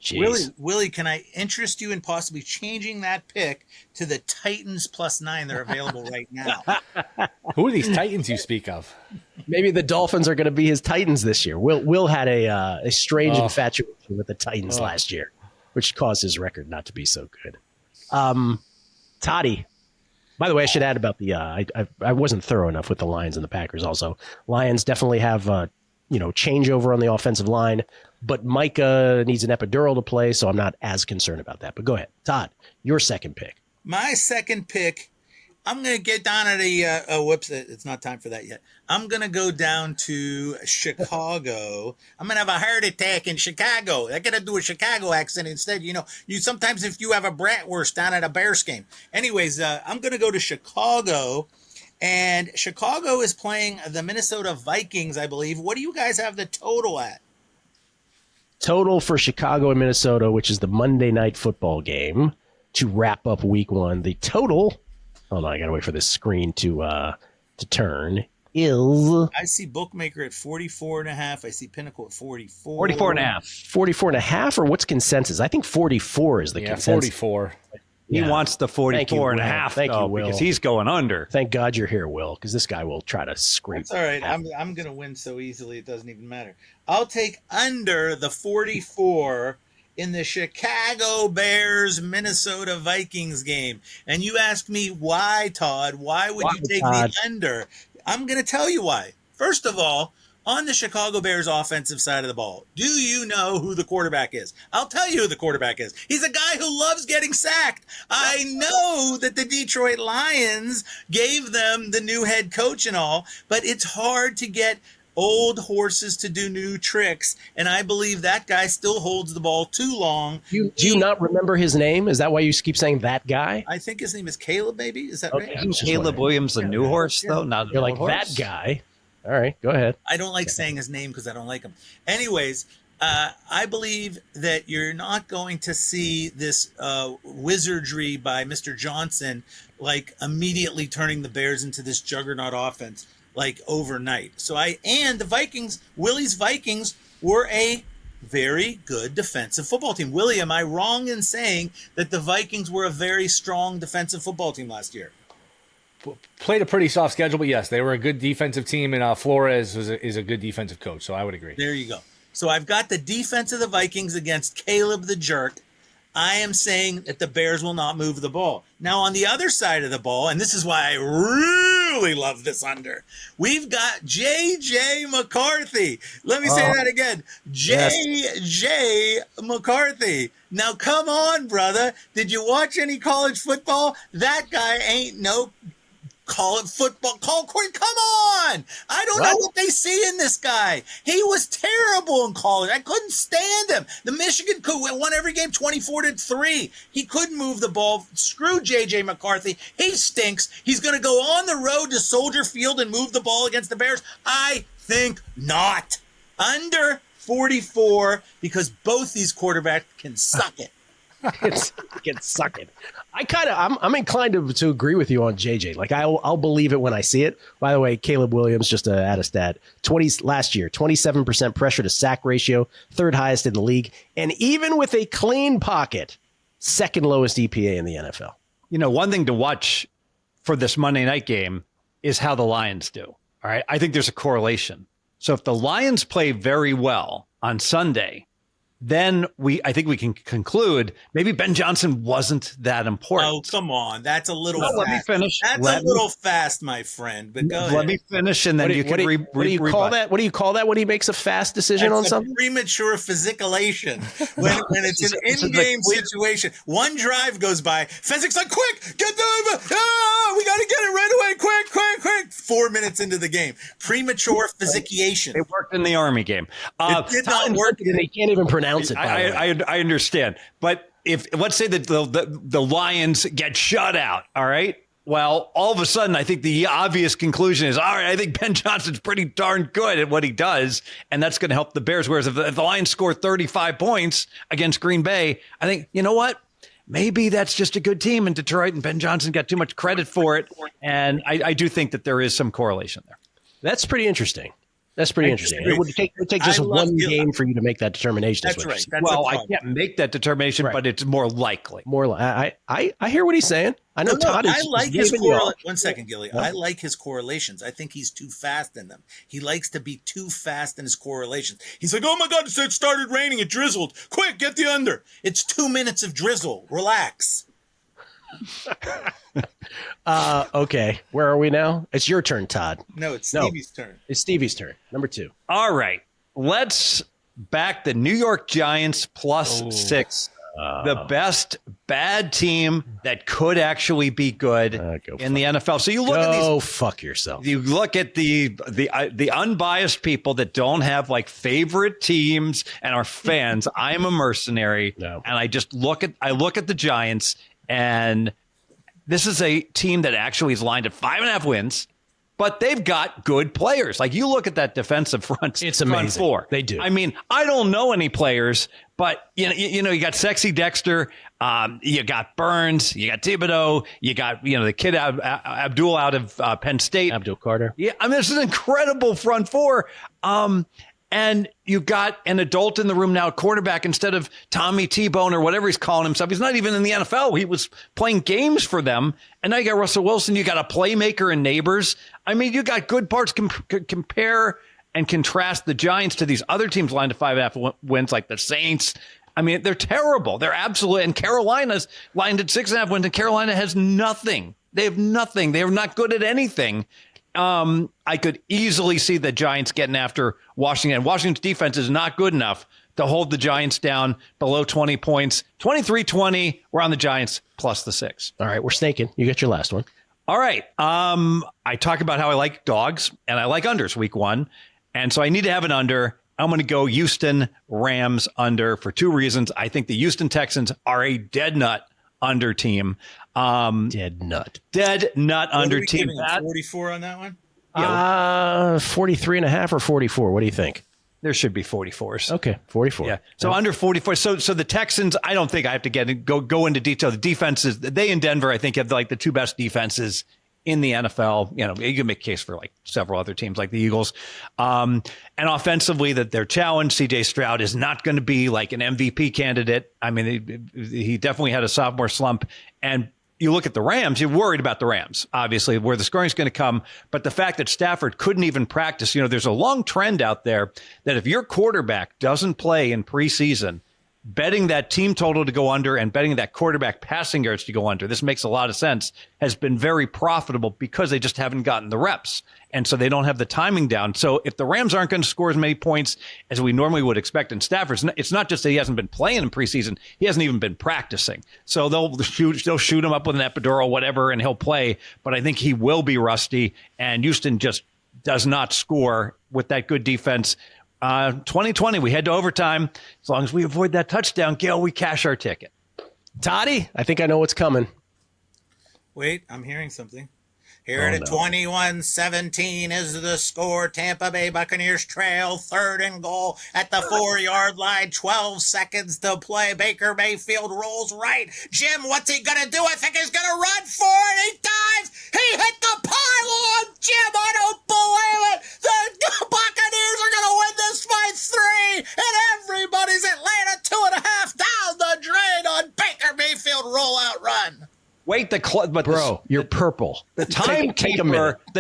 Jeez. Willie, can I interest you in possibly changing that pick to the Titans +9? They're available right now. Who are these Titans you speak of? Maybe the Dolphins are going to be his Titans this year. Will had a strange infatuation with the Titans last year, which caused his record not to be so good. Toddy. By the way, I should add about the I wasn't thorough enough with the Lions and the Packers also. Lions definitely have changeover on the offensive line, but Micah needs an epidural to play, so I'm not as concerned about that. But go ahead. Todd, your second pick. My second pick, I'm going to get down to the whoops, it's not time for that yet. I'm going to go down to Chicago. I'm going to have a heart attack in Chicago. I got to do a Chicago accent instead. You sometimes if you have a bratwurst down at a Bears game. Anyways, I'm going to go to Chicago, and Chicago is playing the Minnesota Vikings, I believe. What do you guys have the total at? Total for Chicago and Minnesota, which is the Monday Night Football game to wrap up Week 1. The total, hold on, I gotta wait for this screen to turn. Is I see Bookmaker at 44.5. I see Pinnacle at 44. 44.5. 44.5, or what's consensus? I think 44 is the consensus. 44. He wants the 44 and a Will. half, Thank you, though, Will. because he's going under. Thank God you're here, Will, because this guy will try to scrape. That's all right. I'm going to win so easily it doesn't even matter. I'll take under the 44 in the Chicago Bears Minnesota Vikings game. And you ask me why, Todd? Why would you take the under? I'm going to tell you why. First of all, on the Chicago Bears offensive side of the ball, do you know who the quarterback is? I'll tell you who the quarterback is. He's a guy who loves getting sacked. I know that the Detroit Lions gave them the new head coach and all, but it's hard to get old horses to do new tricks, and I believe that guy still holds the ball too long. Do you not remember his name? Is that why you keep saying that guy? I think his name is Caleb, maybe? Is that right? Isn't Caleb Williams a new horse, though? Not You're an like, old horse? that guy. All right, go ahead. I don't like saying his name because I don't like him. Anyways, I believe that you're not going to see this wizardry by Mr. Johnson, like immediately turning the Bears into this juggernaut offense, like overnight. And the Vikings, Willie's Vikings were a very good defensive football team. Willie, am I wrong in saying that the Vikings were a very strong defensive football team last year? Played a pretty soft schedule, but yes, they were a good defensive team, and Flores is a good defensive coach, so I would agree. There you go. So I've got the defense of the Vikings against Caleb the Jerk. I am saying that the Bears will not move the ball. Now, on the other side of the ball, and this is why I really love this under, we've got J.J. McCarthy. Let me say that again. J.J. McCarthy. Now, come on, brother. Did you watch any college football? That guy ain't no football. Come on. I don't know what they see in this guy. He was terrible in college. I couldn't stand him. The Michigan won every game 24-3. He couldn't move the ball. Screw J.J. McCarthy. He stinks. He's going to go on the road to Soldier Field and move the ball against the Bears? I think not. Under 44, because both these quarterbacks can suck it. Can suck it. I'm inclined to agree with you on JJ. Like I'll believe it when I see it. By the way, Caleb Williams, just to add a stat, last year, 27% pressure to sack ratio, third highest in the league, and even with a clean pocket, second lowest EPA in the NFL. One thing to watch for this Monday night game is how the Lions do. All right. I think there's a correlation. So if the Lions play very well on Sunday, then I think we can conclude maybe Ben Johnson wasn't that important. Oh, come on. That's a little fast. Let me finish. That's a little fast, my friend. But go ahead. Let me finish, and then What do you call that? What do you call that when he makes a fast decision on something? Premature physicolation. When it's an in-game situation. One drive goes by. Fezzik's like, quick, get the we got to get it right away. Quick. 4 minutes into the game. Premature physication. It worked in the Army game. It did not work. And they can't even pronounce it. I understand. But if let's say that the Lions get shut out, all right? Well, all of a sudden, I think the obvious conclusion is, all right, I think Ben Johnson's pretty darn good at what he does, and that's going to help the Bears. Whereas if the Lions score 35 points against Green Bay, I think, you know what? Maybe that's just a good team in Detroit, and Ben Johnson got too much credit for it. And I do think that there is some correlation there. That's pretty interesting. That's pretty interesting. It would take just one game for you to make that determination. That's right. I can't make that determination, but it's more likely. I hear what he's saying. I know Todd is. I like his correlations. 1 second, Gilly. I like his correlations. I think he's too fast in them. He likes to be too fast in his correlations. He's like, oh my God, it started raining. It drizzled. Quick, get the under. It's 2 minutes of drizzle. Relax. Okay. Where are we now? It's your turn, Todd. No, it's Stevie's turn. It's Stevie's turn. Number 2. All right. Let's back the New York Giants +6. The best bad team that could actually be good in the NFL. So you look at these. Oh, fuck yourself. You look at the unbiased people that don't have like favorite teams and are fans. I'm a mercenary, and I just look at the Giants, and this is a team that actually is lined at 5.5 wins. But they've got good players. Like, you look at that defensive front. It's amazing. Front four. They do. I mean, I don't know any players, but you got Sexy Dexter, you got Burns, you got Thibodeau, you got the kid Abdul out of Penn State, Abdul Carter. Yeah, I mean, this is an incredible front four. And you've got an adult in the room now, quarterback, instead of Tommy T-Bone or whatever he's calling himself. He's not even in the NFL. He was playing games for them. And now you got Russell Wilson. You got a playmaker and Neighbors. I mean, you got good parts. Compare and contrast the Giants to these other teams lined at 5.5 wins, like the Saints. I mean, they're terrible. They're absolute. And Carolina's lined at 6.5 wins, and Carolina has nothing. They have nothing. They are not good at anything. I could easily see the Giants getting after Washington. Washington's defense is not good enough to hold the Giants down below 20 points. 23-20, we're on the Giants +6. All right, we're snaking. You get your last one. All right. I talk about how I like dogs and I like unders week 1. And so I need to have an under. I'm going to go Houston Rams under for 2 reasons. I think the Houston Texans are a dead nut under team. Dead nut under team. 44 on that one? 43.5 or 44. What do you think? There should be 44s. Okay, 44. Yeah. So under 44. So the Texans, I don't think I have to go into detail. The defenses, they in Denver, I think, have like the 2 best defenses in the NFL. You can make a case for like several other teams like the Eagles. And offensively, that they're challenged. CJ Stroud is not going to be like an MVP candidate. I mean, he definitely had a sophomore slump. And you look at the Rams, you're worried about the Rams, obviously, where the scoring is going to come. But the fact that Stafford couldn't even practice, there's a long trend out there that if your quarterback doesn't play in preseason, betting that team total to go under and betting that quarterback passing yards to go under, this makes a lot of sense, has been very profitable because they just haven't gotten the reps. And so they don't have the timing down. So if the Rams aren't going to score as many points as we normally would expect in Stafford, it's not just that he hasn't been playing in preseason, he hasn't even been practicing. So they'll shoot him up with an epidural, whatever, and he'll play. But I think he will be rusty, and Houston just does not score with that good defense. 2020, we head to overtime. As long as we avoid that touchdown, Gil, we cash our ticket. Toddy, I think I know what's coming. Wait, I'm hearing something. Here at 21-17 is the score. Tampa Bay Buccaneers trail 3rd and goal at the 4-yard line. 12 seconds to play. Baker Mayfield rolls right. Jim, what's he going to do? I think he's going to run for it. He dives. He hit the pylon. Jim, I don't believe it. The Buccaneers are going to win this by 3. And everybody's Atlanta 2.5 down the drain on Baker Mayfield rollout run. Wait, you're purple. The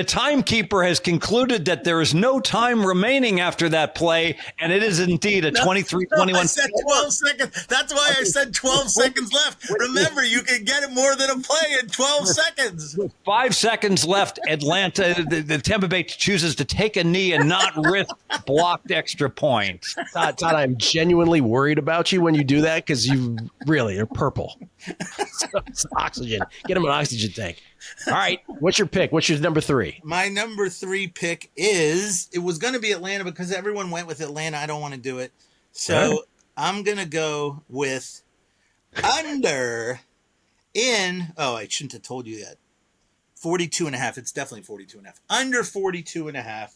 timekeeper has concluded that there is no time remaining after that play, and it is indeed a 23-21. I said 12 seconds. That's why I said 12 seconds left. Remember, you can get it more than a play in 12 seconds. With 5 seconds left, Atlanta, the Tampa Bay chooses to take a knee and not risk blocked extra points. Todd, I'm genuinely worried about you when you do that because you really are purple. It's oxygen. Get him an oxygen tank. All right. What's your pick? What's your number 3? My number 3 pick is, it was going to be Atlanta because everyone went with Atlanta. I don't want to do it. So I'm going to go with under I shouldn't have told you that. 42.5. It's definitely 42.5. Under 42.5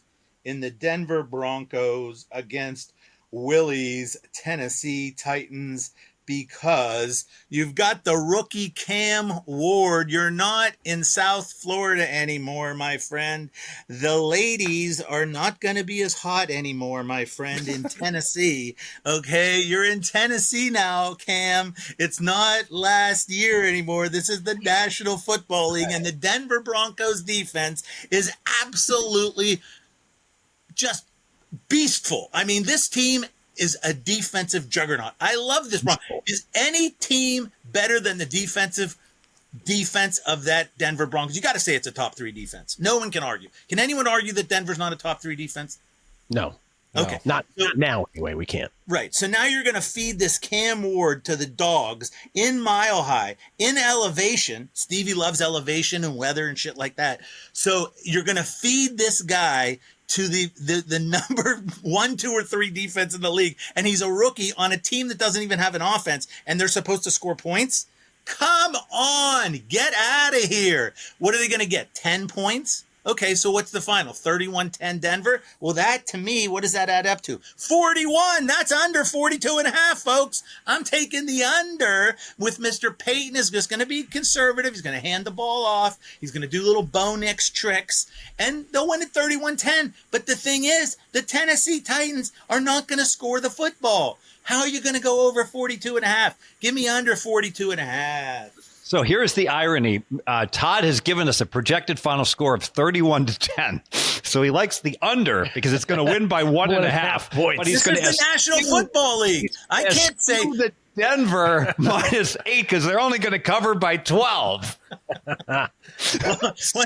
in the Denver Broncos against Willie's Tennessee Titans. because you've got the rookie Cam Ward. You're not in South Florida anymore, my friend. The ladies are not going to be as hot anymore, my friend, in Tennessee. Okay, you're in Tennessee now, Cam. It's not last year anymore. This is the National Football League, and the Denver Broncos defense is absolutely just beastful. I mean, this team is a defensive juggernaut. I love this. Is any team better than the defense of that Denver Broncos? You got to say it's a top 3 defense. No one can argue. Can anyone argue that Denver's not a top 3 defense? No. Okay. Not now, anyway. We can't. Right. So now you're going to feed this Cam Ward to the dogs in Mile High, in elevation. Stevie loves elevation and weather and shit like that. So you're going to feed this guy to the number 1, 2, or 3 defense in the league, and he's a rookie on a team that doesn't even have an offense, and they're supposed to score points? Come on, get out of here. What are they going to get, 10 points? Okay, so what's the final? 31-10 Denver? Well, that, to me, what does that add up to? 41! That's under 42 and a half, folks. I'm taking the under with Mr. Payton is just going to be conservative. He's going to hand the ball off. He's going to do little Bo Nix tricks, and they'll win at 31-10. But the thing is, the Tennessee Titans are not going to score the football. How are you going to go over 42 and a half? Give me under 42 and a half. So here's the irony. Todd has given us a projected final score of 31-10. So he likes the under because it's going to win by 1.5 points. But he's this is the National Football League. I can't say the Denver -8 because they're only going to cover by 12. One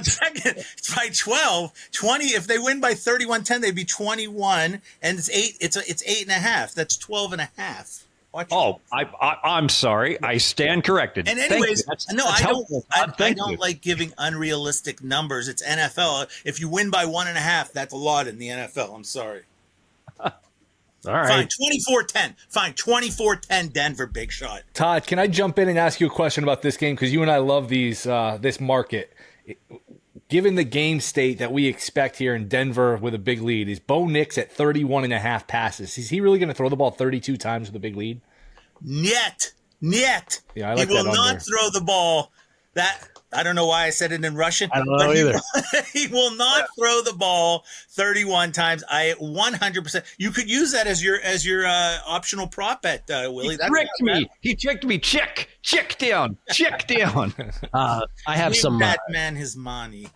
second. It's by 12. 20. If they win by 31-10, they'd be 21. And it's 8. It's 8.5. That's 12.5. I'm sorry. I stand corrected. And anyways, I don't you. like giving unrealistic numbers. It's NFL. If you win by 1.5, that's a lot in the NFL. I'm sorry. All right. Fine, 24-10. Fine, 24-10 Denver, big shot. Todd, can I jump in and ask you a question about this game? Because you and I love this market. Given the game state that we expect here in Denver with a big lead, is Bo Nix at 31.5 passes? Is he really going to throw the ball 32 times with a big lead? Niet. Yeah, I like he will that not under. throw the ball. I don't know why I said it in Russian. I don't know either. He will not throw the ball 31 times. 100%. You could use that as your optional prop bet, Willie. He tricked me. Check down. I have Give some that man his money.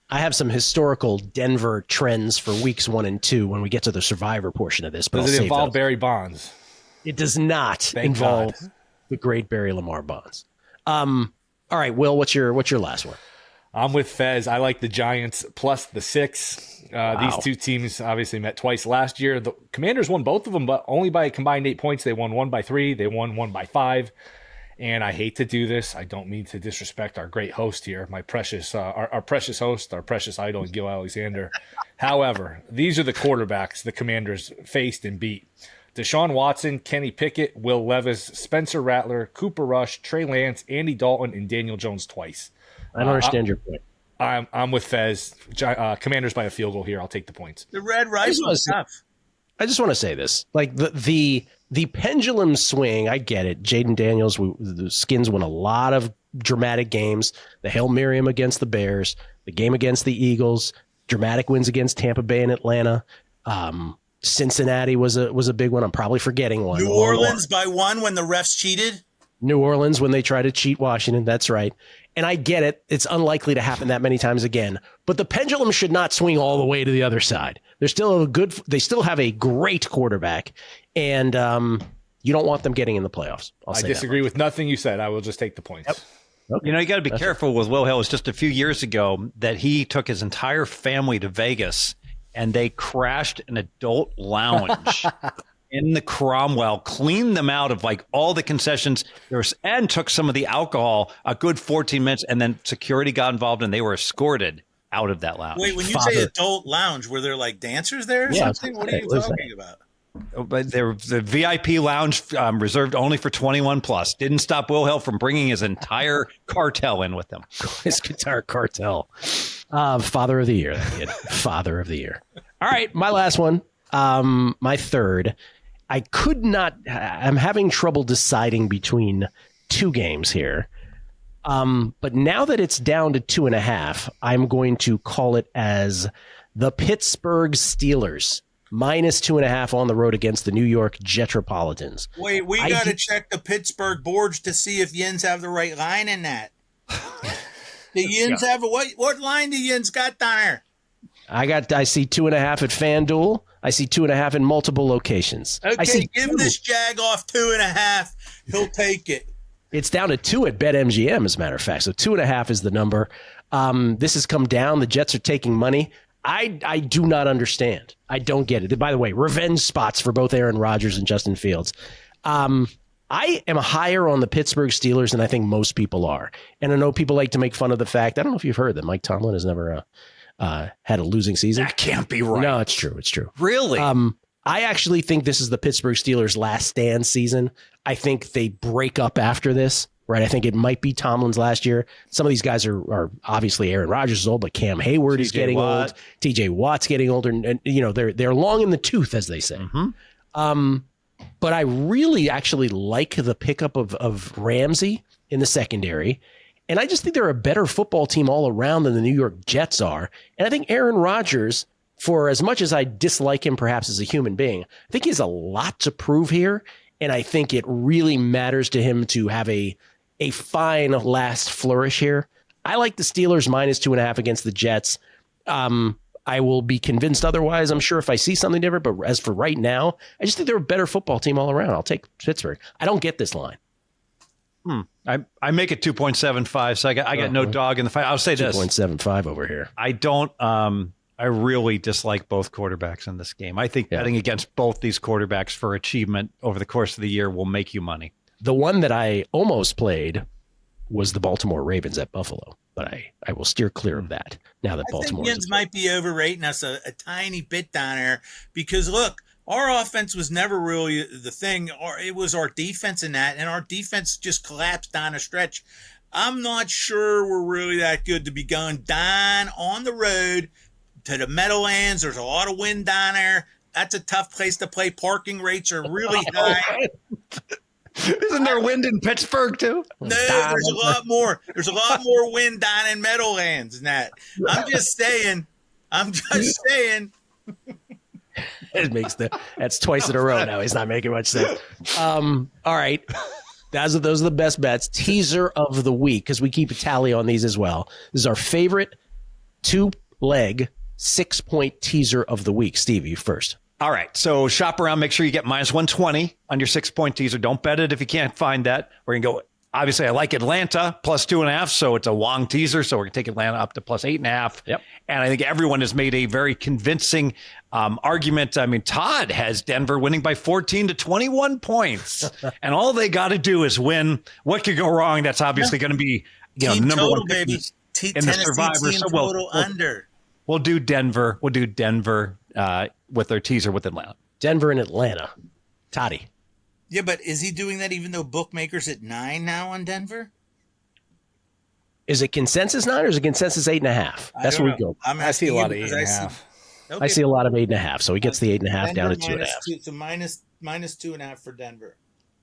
I have some historical Denver trends for weeks 1 and 2 when we get to the survivor portion of this. But Does I'll it save involve those. Barry Bonds? It does not Thank involve God. the great Barry Lamar Bonds. All right, Will, what's your last one? I'm with Fez. I like the Giants plus the 6. These two teams obviously met twice last year. The Commanders won both of them, but only by a combined 8 points. They won 1 by 3. They won 1 by 5. And I hate to do this. I don't mean to disrespect our great host here, my precious, our precious host, our precious idol, Gill Alexander. However, these are the quarterbacks the Commanders faced and beat. Deshaun Watson, Kenny Pickett, Will Levis, Spencer Rattler, Cooper Rush, Trey Lance, Andy Dalton, and Daniel Jones twice. I don't understand your point. I'm with Fez. Commanders by a field goal here. I'll take the points. The Red Rifle is tough. I just want to say this. Like the pendulum swing, I get it. Jaden Daniels, the Skins won a lot of dramatic games. The Hail Miriam against the Bears, the game against the Eagles, dramatic wins against Tampa Bay and Atlanta. Cincinnati was a big one. I'm probably forgetting one. New Orleans by 1 when the refs cheated. New Orleans when they tried to cheat Washington. That's right. And I get it. It's unlikely to happen that many times again. But the pendulum should not swing all the way to the other side. They still have a great quarterback, and you don't want them getting in the playoffs. I disagree with nothing you said. I will just take the points. Yep. Okay. You got to be careful with Will Hill. It was just a few years ago that he took his entire family to Vegas, and they crashed an adult lounge in the Cromwell, cleaned them out of like all the concessions, and took some of the alcohol a good 14 minutes, and then security got involved, and they were escorted out of that lounge. Wait, when you say adult lounge, were there like dancers there or something? What are you talking about? But the VIP lounge reserved only for 21 plus. Didn't stop Will Hill from bringing his entire cartel in with him. His guitar cartel. Father of the year, that kid. Father of the year. All right, my last one, my third. I could not. I'm having trouble deciding between two games here. But now that it's down to 2.5, I'm going to call it as the Pittsburgh Steelers minus 2.5 on the road against the New York Jetropolitans. Wait, we got to check the Pittsburgh boards to see if Yins have the right line in that. The Yins have what line do Yins got down there? I see 2.5 at FanDuel. I see 2.5 in multiple locations. Okay, give this Jag off 2.5. He'll take it. It's down to 2 at BetMGM, as a matter of fact. So 2.5 is the number. This has come down. The Jets are taking money. I do not understand. I don't get it. By the way, revenge spots for both Aaron Rodgers and Justin Fields. I am higher on the Pittsburgh Steelers than I think most people are. And I know people like to make fun of the fact, I don't know if you've heard that Mike Tomlin has never had a losing season. That can't be right. No, it's true. It's true. Really? I actually think this is the Pittsburgh Steelers' last stand season. I think they break up after this, right? I think it might be Tomlin's last year. Some of these guys are obviously Aaron Rodgers is old, but Cam Hayward is getting old. TJ Watt's getting older, and you know they're long in the tooth, as they say. Mm-hmm. But I really actually like the pickup of Ramsey in the secondary. And I just think they're a better football team all around than the New York Jets are. And I think Aaron Rodgers, for as much as I dislike him perhaps as a human being, I think he has a lot to prove here. And I think it really matters to him to have a fine last flourish here. I like the Steelers minus 2.5 against the Jets. I will be convinced otherwise, I'm sure, if I see something different. But as for right now, I just think they're a better football team all around. I'll take Pittsburgh. I don't get this line. I make it 2.75, so I got no dog in the fight. I'll say this. 2.75 over here. I don't I really dislike both quarterbacks in this game. I think betting against both these quarterbacks for achievement over the course of the year will make you money. The one that I almost played was the Baltimore Ravens at Buffalo, but I will steer clear of that now that Baltimore. I think Yins might be overrating us a tiny bit down there because look, our offense was never really the thing, or it was our defense in that, and our defense just collapsed down a stretch. I'm not sure we're really that good to be going down on the road to the Meadowlands. There's a lot of wind down there. That's a tough place to play. Parking rates are really high. Isn't there wind in Pittsburgh too? No, there's a lot more. There's a lot more wind down in Meadowlands than that. I'm just saying. That's twice in a row now. He's not making much sense. All right. Those are the best bets. Teaser of the week, because we keep a tally on these as well. This is our favorite 2-leg 6-point teaser of the week. Steve, you first. All right. So shop around. Make sure you get minus 120 on your 6-point teaser. Don't bet it if you can't find that. We're going to go. Obviously, I like Atlanta plus 2.5. So it's a Wong teaser. So we're going to take Atlanta up to plus 8.5. Yep. And I think everyone has made a very convincing argument. I mean, Todd has Denver winning by 14 to 21 points. And all they got to do is win. What could go wrong? That's obviously going to be team number total, one baby. in the Survivor. Team So total under. We'll do Denver. We'll do Denver with their teaser with Atlanta. Denver and Atlanta. Toddy. Yeah, but is he doing that even though bookmakers at 9 now on Denver? Is it consensus 9 or is it consensus 8.5? That's where we go. I see a lot of 8.5. I see a lot of 8.5. So he gets the 8.5 down to 2.5. So minus 2.5 for Denver.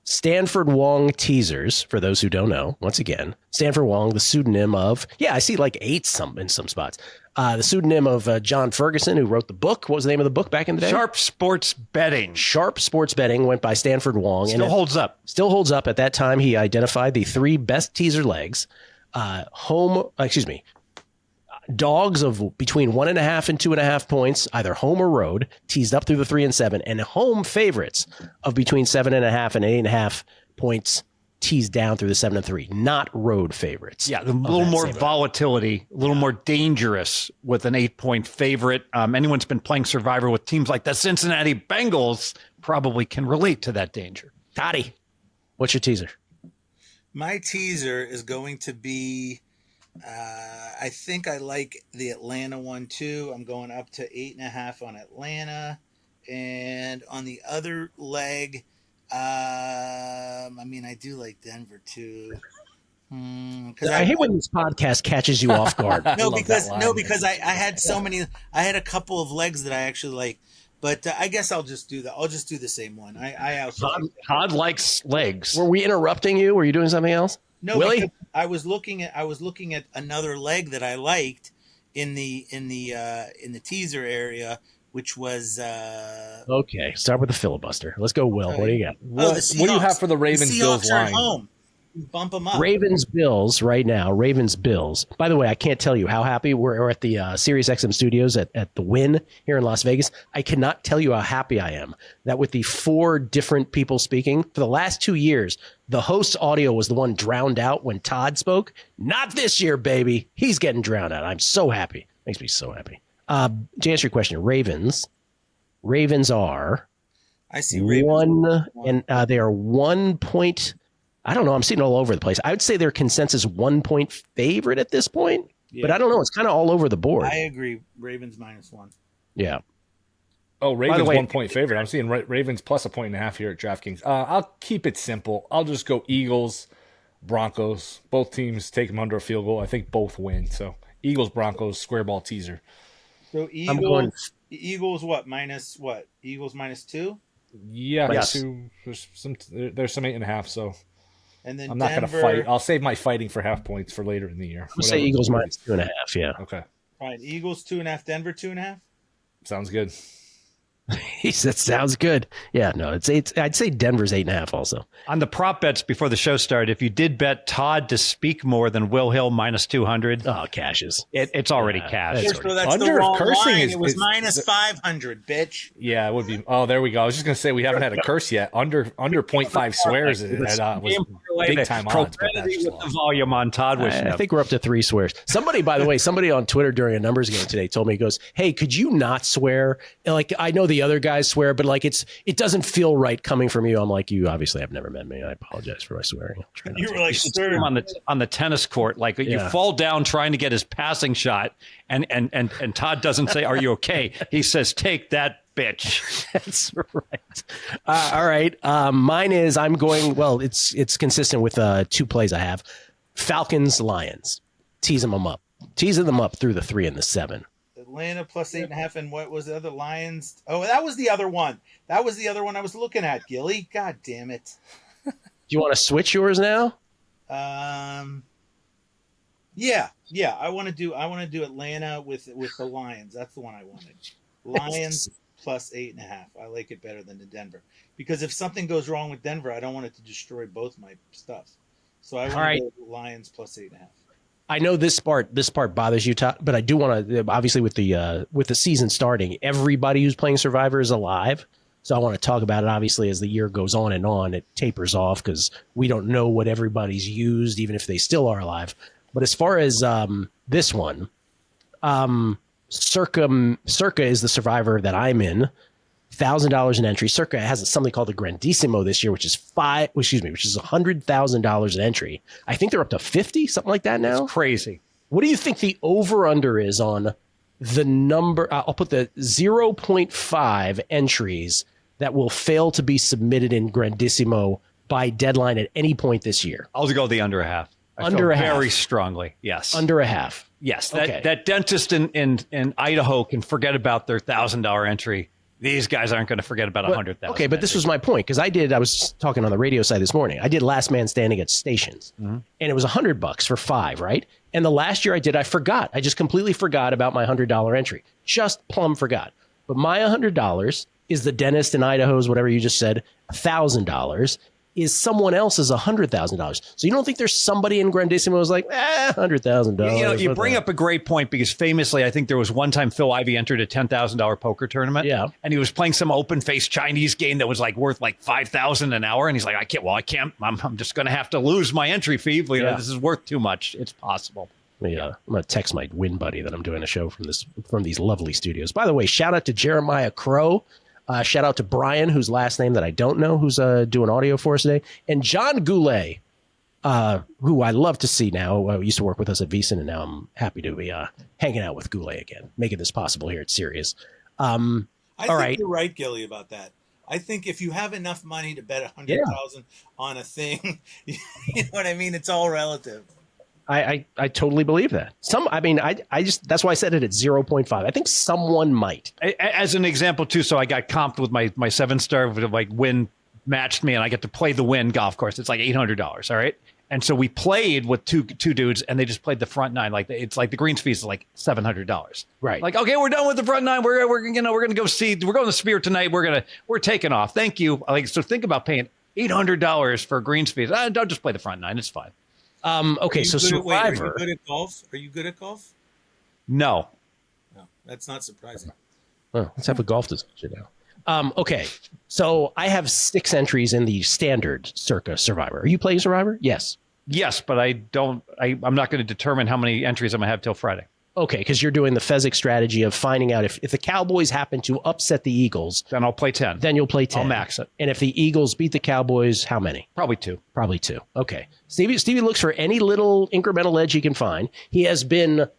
Stanford Wong teasers, for those who don't know, once again, Stanford Wong, the pseudonym of, I see like 8 in some spots. The pseudonym of John Ferguson, who wrote the book. What was the name of the book back in the day? Sharp Sports Betting. Sharp Sports Betting went by Stanford Wong. Still holds up. Still holds up. At that time, he identified the 3 best teaser legs. Dogs of between 1.5 and 2.5 points, either home or road, teased up through the 3 and 7, and home favorites of between 7.5 and 8.5 points, teased down through the 7 and 3, not road favorites. Yeah, a little more volatility, a little more dangerous with an 8-point favorite. Anyone's been playing Survivor with teams like the Cincinnati Bengals probably can relate to that danger. Toddy, what's your teaser? My teaser is going to be, I think I like the Atlanta one too. I'm going up to 8.5 on Atlanta. And on the other leg, I do like Denver too. I hate when this podcast catches you off guard. because I had so many. I had a couple of legs that I actually like. But I guess I'll just do that. I'll just do the same one. I also Todd likes legs. Were we interrupting you? Were you doing something else? no. Willie? I was looking at another leg that I liked in the teaser area, which was Okay, start with the filibuster. Let's go, Will. What do you got? What do you have for the Ravens Bills Seahawks are at line? home. Bump them up. Ravens Bills right now. Ravens Bills. By the way, I can't tell you how happy we're at the Sirius XM studios at the Wynn here in Las Vegas. I cannot tell you how happy I am that with the 4 different people speaking for the last 2 years, the host's audio was the one drowned out when Todd spoke. Not this year, baby. He's getting drowned out. I'm so happy. Makes me so happy. To answer your question, Ravens are I see Ravens. they are 1 point. I don't know. I'm seeing it all over the place. I would say they're consensus 1 point favorite at this point, but I don't know. It's kind of all over the board. I agree. Ravens -1. Yeah. Oh, Ravens way- 1 point favorite. I'm seeing Ravens plus 1.5 here at DraftKings. I'll keep it simple. I'll just go Eagles, Broncos. Both teams take them under a field goal. I think both win. So Eagles, Broncos, square ball teaser. So I'm going- Eagles what? Minus what? Eagles -2? Yeah, Yes. there's some 8.5. So And then I'm not going to Denver, fight. I'll save my fighting for half points for later in the year. Let's say Whatever. Eagles -2.5. Yeah. Okay, Fine. Eagles 2.5, Denver 2.5. sounds good. He said, sounds good. Yeah, no, it's 8. I'd say Denver's 8.5 also. On the prop bets before the show started, if you did bet Todd to speak more than Will Hill -200, Oh, cashes. it's already cash. that's So that's Under the wrong cursing line. is- It was is- -500, bitch. Yeah, it would be. Oh, there we go. I was just going to say we haven't had a curse yet. Under 0.5 swears was big time odds. But that's Profanity just with the lost. volume on Todd I Wishnev. think we're up to 3 swears. Somebody, by the way, on Twitter during a numbers game today told me, he goes, "Hey, could you not swear? And like, I know the other guys swear, but like, it doesn't feel right coming from you." I'm like, you obviously have never met me. I apologize for my swearing. I'll try not You to. were like, You should see sir. him on the tennis court, like you Yeah. fall down trying to get his passing shot, and Todd doesn't say, "Are you okay?" He says, "Take that, bitch." That's right. All right. Mine is I'm going. Well, it's consistent with 2 plays I have. Falcons, Lions, teasing them up through the 3 and the 7. Atlanta +8.5, and what was the other? Lions. Oh, that was the other one. That was the other one I was looking at. Gilly, god damn it. Do you want to switch yours now? Yeah. I want to do Atlanta with the Lions. That's the one I wanted. Lions +8.5. I like it better than the Denver because if something goes wrong with Denver, I don't want it to destroy both my stuff. So I want right. to go Lions +8.5. I know this part bothers you, Todd, but I do want to. Obviously, with the season starting, everybody who's playing Survivor is alive. So I want to talk about it. Obviously, as the year goes on, it tapers off because we don't know what everybody's used, even if they still are alive. But as far as this one, Circa is the Survivor that I'm in. $1,000 an entry. Circa has something called the Grandissimo this year, which is $100,000 an entry. I think they're up to 50, something like that now. It's crazy. What do you think the over/under is on the number? I'll put the 0.5 entries that will fail to be submitted in Grandissimo by deadline at any point this year. I'll go the under a half. I Under feel a half. very strongly. Yes. Under a half. Yes. Okay. That dentist in Idaho can forget about their $1,000 entry. These guys aren't going to forget about 100,000. Okay, but this was my point because I was talking on the radio side this morning. I did Last Man Standing at Stations, and it was $100 for 5, right? And the last year I did, I forgot. I just completely forgot about my $100 entry. Just plumb forgot. But my $100 is the dentist in Idaho's, whatever you just said, $1,000 is someone else's $100,000. So you don't think there's somebody in Grandissimo who's like, $100,000. You bring up a great point because famously, I think there was one time Phil Ivey entered a $10,000 poker tournament. Yeah. And he was playing some open face Chinese game that was like worth like $5,000 an hour. And he's like, I can't, I'm just going to have to lose my entry fee. This is worth too much. It's possible. Yeah, I'm going to text my win buddy that I'm doing a show from these lovely studios. By the way, shout out to Jeremiah Crow. Shout out to Brian, whose last name that I don't know, who's doing audio for us today. And John Goulet, who I love to see now. Used to work with us at VSiN, and now I'm happy to be hanging out with Goulet again, making this possible here at Sirius. I All think right. you're right, Gilly, about that. I think if you have enough money to bet 100,000 on a thing, you know what I mean? It's all relative. I totally believe that. I just that's why I said it at 0.5. I think someone might. As an example too, so I got comped with my 7-star like win matched me, and I get to play the win golf course. It's like $800. All right. And so we played with two dudes, and they just played the front nine. Like it's like the greens fees is like $700. Right. Like, okay, we're done with the front nine. We're gonna go see. We're going to Spear tonight. We're taking off. Thank you. Like, so think about paying $800 for greens fees. Don't just play the front nine. It's fine. Okay. So Survivor. Are you good at golf? Are you good at golf? No. No, that's not surprising. Well, let's have a golf discussion now. Okay. So I have 6 entries in the standard Circa Survivor. Are you playing Survivor? Yes. Yes, but I'm not going to determine how many entries I'm going to have till Friday. Okay, because you're doing the Fezzik strategy of finding out if the Cowboys happen to upset the Eagles. Then I'll play 10. Then you'll play 10. I'll max it. And if the Eagles beat the Cowboys, how many? Probably 2. Probably 2. Okay. Stevie looks for any little incremental edge he can find. He has been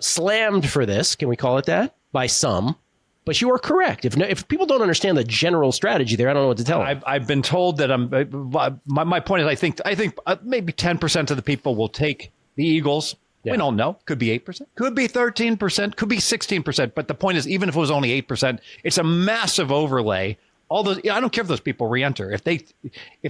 slammed for this, can we call it that, by some. But you are correct. If people don't understand the general strategy there, I don't know what to tell them. I've been told that my point is I think maybe 10% of the people will take the Eagles. Yeah. We don't know. Could be 8%. Could be 13%. Could be 16%. But the point is, even if it was only 8%, it's a massive overlay. All those, I don't care if those people re-enter. If the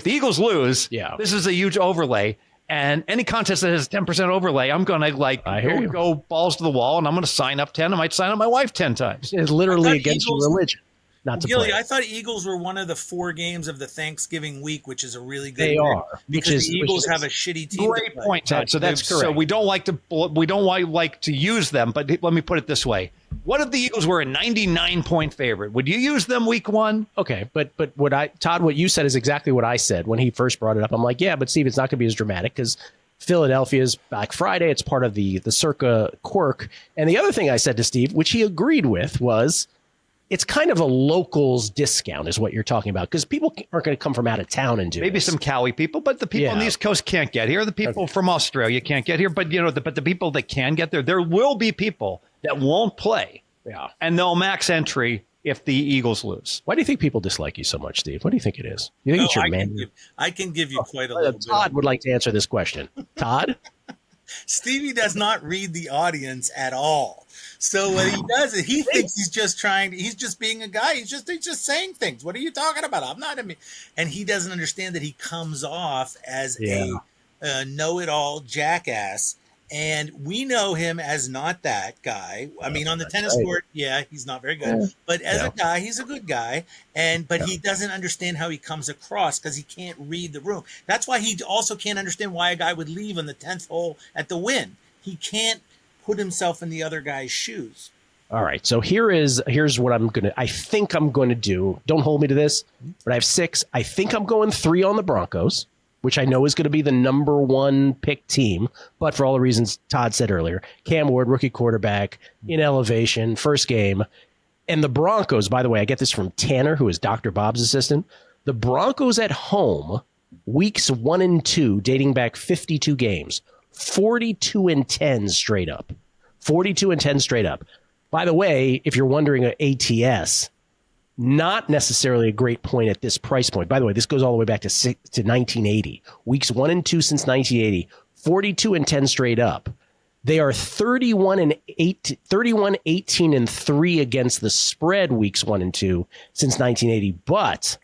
Eagles lose, this is a huge overlay. And any contest that has 10% overlay, I'm going to go balls to the wall, and I'm going to sign up 10. I might sign up my wife 10 times. It's literally against your religion. Not to Gilly, play. I thought Eagles were one of the 4 games of the Thanksgiving week, which is a really good. They are because the Eagles have a shitty team. Great point, Todd. So that's correct. So we don't like to use them, but let me put it this way: what if the Eagles were a 99-point favorite? Would you use them week 1? Okay, but what you said is exactly what I said when he first brought it up. I'm like, yeah, but Steve, it's not going to be as dramatic because Philadelphia's Black Friday. It's part of the Circa quirk. And the other thing I said to Steve, which he agreed with, was it's kind of a locals discount is what you're talking about, because people aren't going to come from out of town and do maybe this. Some Cali people, but the people on the East Coast can't get here. The people from Australia can't get here, but the people that can get there will be people that won't play. Yeah, and they'll max entry if the Eagles lose. Why do you think people dislike you so much, Steve? What do you think it is? You think it's your man? I can give you quite a little bit. Todd would like to answer this question. Todd? Stevie does not read the audience at all. So what he does is he thinks he's just being a guy. He's just saying things. What are you talking about? I'm not and he doesn't understand that he comes off as a know-it-all jackass. And we know him as not that guy. I mean, on the tennis court, he's not very good. But as a guy, he's a good guy. But he doesn't understand how he comes across because he can't read the room. That's why he also can't understand why a guy would leave on the 10th hole at the win. He can't put himself in the other guy's shoes. All right. So here's what I think I'm going to do. Don't hold me to this, but I have 6. I think I'm going 3 on the Broncos, which I know is going to be the number 1 pick team, but for all the reasons Todd said earlier, Cam Ward, rookie quarterback, in elevation, first game. And the Broncos, by the way, I get this from Tanner, who is Dr. Bob's assistant. The Broncos at home, weeks 1 and 2, dating back 52 games, 42-10 straight up. 42-10 straight up. By the way, if you're wondering, ATS, not necessarily a great point at this price point. By the way, this goes all the way back to 1980. Weeks 1 and 2 since 1980, 42-10 straight up. They are 31-18-3 against the spread weeks 1 and 2 since 1980, but